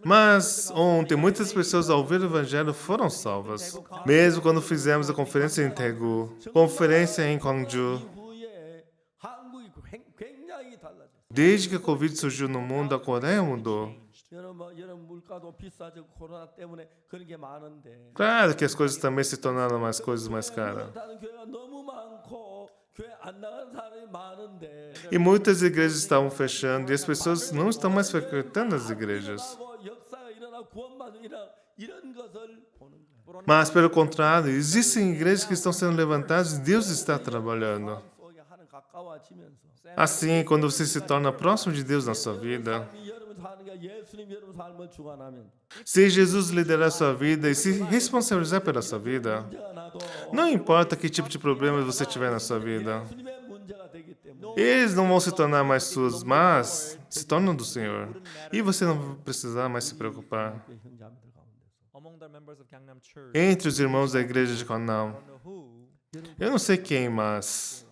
Mas ontem muitas pessoas ao ouvir o Evangelho foram salvas. Mesmo quando fizemos a conferência em Daegu, conferência em Gwangju. 이후에 한국이 굉장히 달라졌어요. Desde que a Covid surgiu no mundo, a Coreia mudou. 여러분 물가도 비싸지고 코로나 때문에 그런 게 많은데 Claro que as coisas também se tornaram coisas mais caras. 다른 교회가 너무 많고 교회 안 나가는 사람이 많은데 E muitas igrejas estavam fechando e as pessoas não estão mais frequentando as igrejas. 하고 역사가 일어나 구원받는 이런 것을 보는 거예요. Mas, pelo contrário, existem igrejas que estão sendo levantadas e Deus está trabalhando. 속에 하는 가까워지면서 Assim, quando você se torna próximo de Deus na sua vida, 여러분 사는 게 예수님 여러분 삶을 주관하면 se Jesus liderar a sua vida e se responsabilizar pela sua vida, 문제가 나도 não importa que tipo de problemas você tiver na sua vida, 예수님의 문제가 되기 때문에 eles não vão se tornar mais suas, mas se tornam do Senhor. E você não vai precisar mais se preocupar. 형제자매들 가운데서 among the members of Gangnam Church, entre os irmãos da igreja de I Gangnam. don't know who, Eu não sei quem, mas...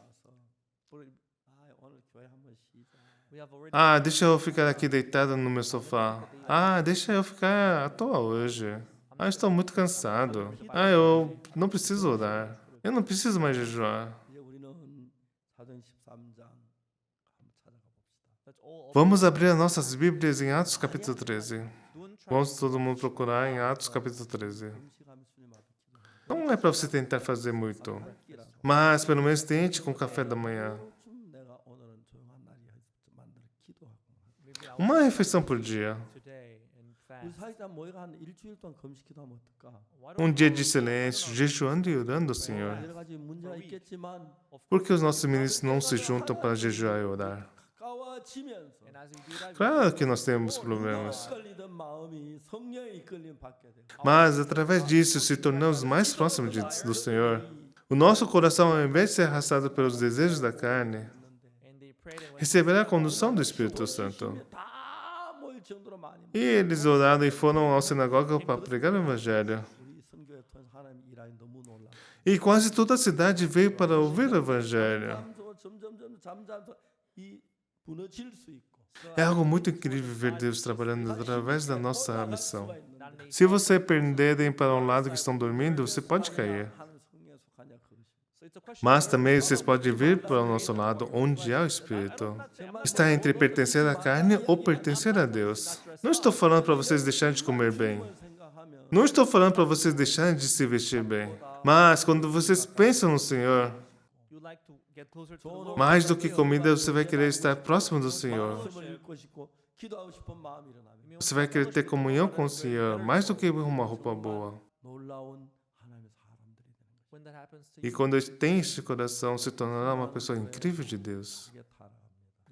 오늘 교회 한번 쉬자. we have already Deixa eu ficar aqui deitado no meu sofá. Deixa eu ficar à toa hoje. Estou muito cansado. Eu não preciso orar. Eu não preciso mais jejuar. 이제 우리는 사도행 13장 한번 찾아가 봅시다. let's all Vamos abrir as nossas Bíblias em Atos capítulo 13. don't try Vamos todo mundo procurar em Atos capítulo 13. 금식하면 주님 앞에 기도해. Não é para você tentar fazer muito, mas pelo menos tente com café da manhã. 좀 내가 오늘은 조용한 날이 만들어 기도하고. maybe I'll Uma refeição por dia. today and 우리 fast. 사역자 모여가 한 일주일 동안 금식기도하면 어떨까? Why don't Dia we de silêncio, jejuando e orando ao Senhor. 여러 가지 문제가 있겠지만 Por que os nossos ministros não se juntam para jejuar e orar? 가까워지면서 and as we do that, Claro que nós temos problemas. 이끌리던 마음이 성령의 이끌림 받게 되고 Mas, através disso, se tornamos mais próximos do Senhor. O nosso coração, ao invés de ser arrastado pelos desejos da carne, and they prayed and went receberá a condução do Espírito Santo. 다 모일 정도로 많이 E eles oraram e foram ao sinagoga para pregar o Evangelho. 우리 선교회 통해서 하나님 일하니 너무 놀라. E quase toda a cidade veio para ouvir o Evangelho. 점점 잠잠 이 무너질 수 있고. É algo muito incrível ver Deus trabalhando através da nossa missão. that nation. Se você perderem para um lado que estão dormindo, você pode cair. 하는 성령에 속하냐 그것이. So it's a question Mas também vocês podem vir para o nosso lado, onde há o Espírito. Está entre pertencer à carne ou pertencer a Deus. Não estou falando para vocês deixarem de comer bem. 생각하면 Não estou falando para vocês deixarem de se vestir bem. Mas quando vocês pensam no Senhor, you like to get closer to the Lord. mais do que comida, você vai querer estar próximo do Senhor. 말씀을 읽고 싶고 기도하고 싶은 마음이 일어나면 Você vai querer ter comunhão com o Senhor, mais do que uma roupa boa. 놀라운 하나님의 사람들이 되는 거예요. When that happens to E you, quando tem este coração, se tornará uma pessoa incrível de Deus. 이게 타락합니다.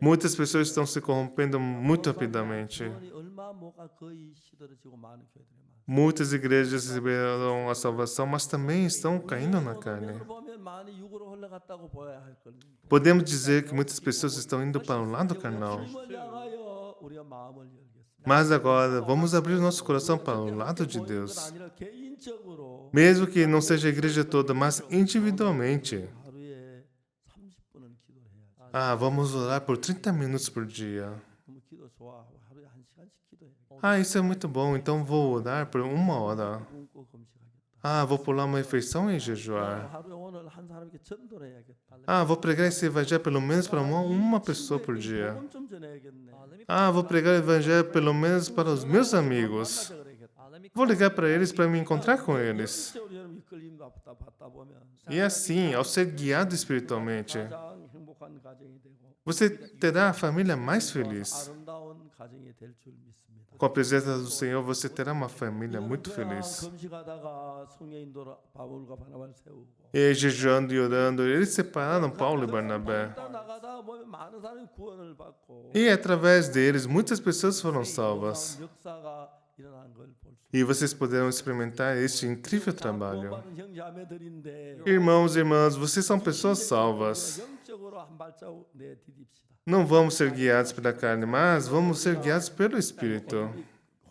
Muitas pessoas estão se corrompendo muito rapidamente. 구원이 얼마 뭐가 거의 시들어지고 많은 교회들이 많아요. Muitas igrejas receberam a salvação, mas também estão caindo na carne. 오늘 보면 많이 육으로 흘러갔다고 보아야 할 겁니다. Podemos dizer que muitas pessoas estão indo para o lado carnal. 주님을 향하여 우리가 마음을 열겠습니다. Mas agora, vamos abrir nosso coração para o lado de Deus. 아니라 개인적으로 Mesmo que não seja a igreja toda, mas individualmente. 하루에 30분은 기도해야지. Vamos orar por 30 minutos por dia. 너무 기도 좋아하고 하루에 1시간씩 기도해야지. Isso é muito bom, então vou orar por 1 hora. 굶고 금식하겠다. Vou pular uma refeição e jejuar. 하루에 오늘 한 사람에게 전도를 해야겠다. Vou pregar esse evangelho pelo menos para uma pessoa por dia. 복음 좀 전해야겠네. let me Vou pregar o evangelho pelo menos para os meus amigos. 만나자 그래야겠다. let me Vou ligar para eles para me encontrar com eles. 진짜 우리 여러분 이끌림 받다 보면 E assim, ao ser guiado espiritualmente, 가장 행복한 가정이 되고 você terá a família mais feliz. 아름다운 가정이 될 줄 믿습니다. Com a presença do Senhor, você terá uma família muito feliz. 금식하다가 성령 인도로 바울과 바나바를 세우고 E jejuando e orando, eles separaram Paulo e Barnabé. 나가다 보면 많은 사람이 구원을 받고 E através deles, muitas pessoas foram salvas. 역사가 일어나는 걸 볼 수. E vocês poderão experimentar este incrível trabalho. 구원받은 형제자매들인데 Irmãos e irmãs, vocês são pessoas salvas. 영적으로 한 발자국 내디딥시다. Não vamos ser guiados pela carne, mas vamos ser guiados pelo Espírito.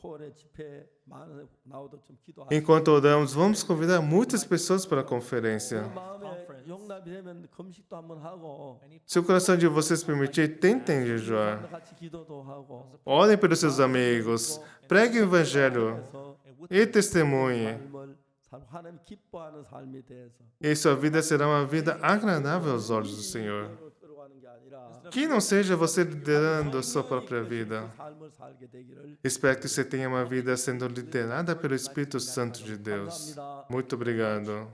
홀의 집회 많은 나오도 좀 기도하고 Enquanto oramos, vamos convidar muitas pessoas para a conferência. 마음에 용납이 되면 금식도 한번 하고 Se o coração de vocês permitir, tentem jejuar. 같이 기도도 하고 Orem pelos seus amigos. Preguem o Evangelho 그래서 e testemunhem. 삶을 하나님 기뻐하는 삶이 돼서 E sua vida será uma vida agradável aos olhos do Senhor. 끌어가는 게 아니라 Que não seja você liderando a sua própria vida. 삶을 살게 되기를 Espero que você tenha uma vida sendo liderada pelo Espírito Santo de Deus. Muito obrigado.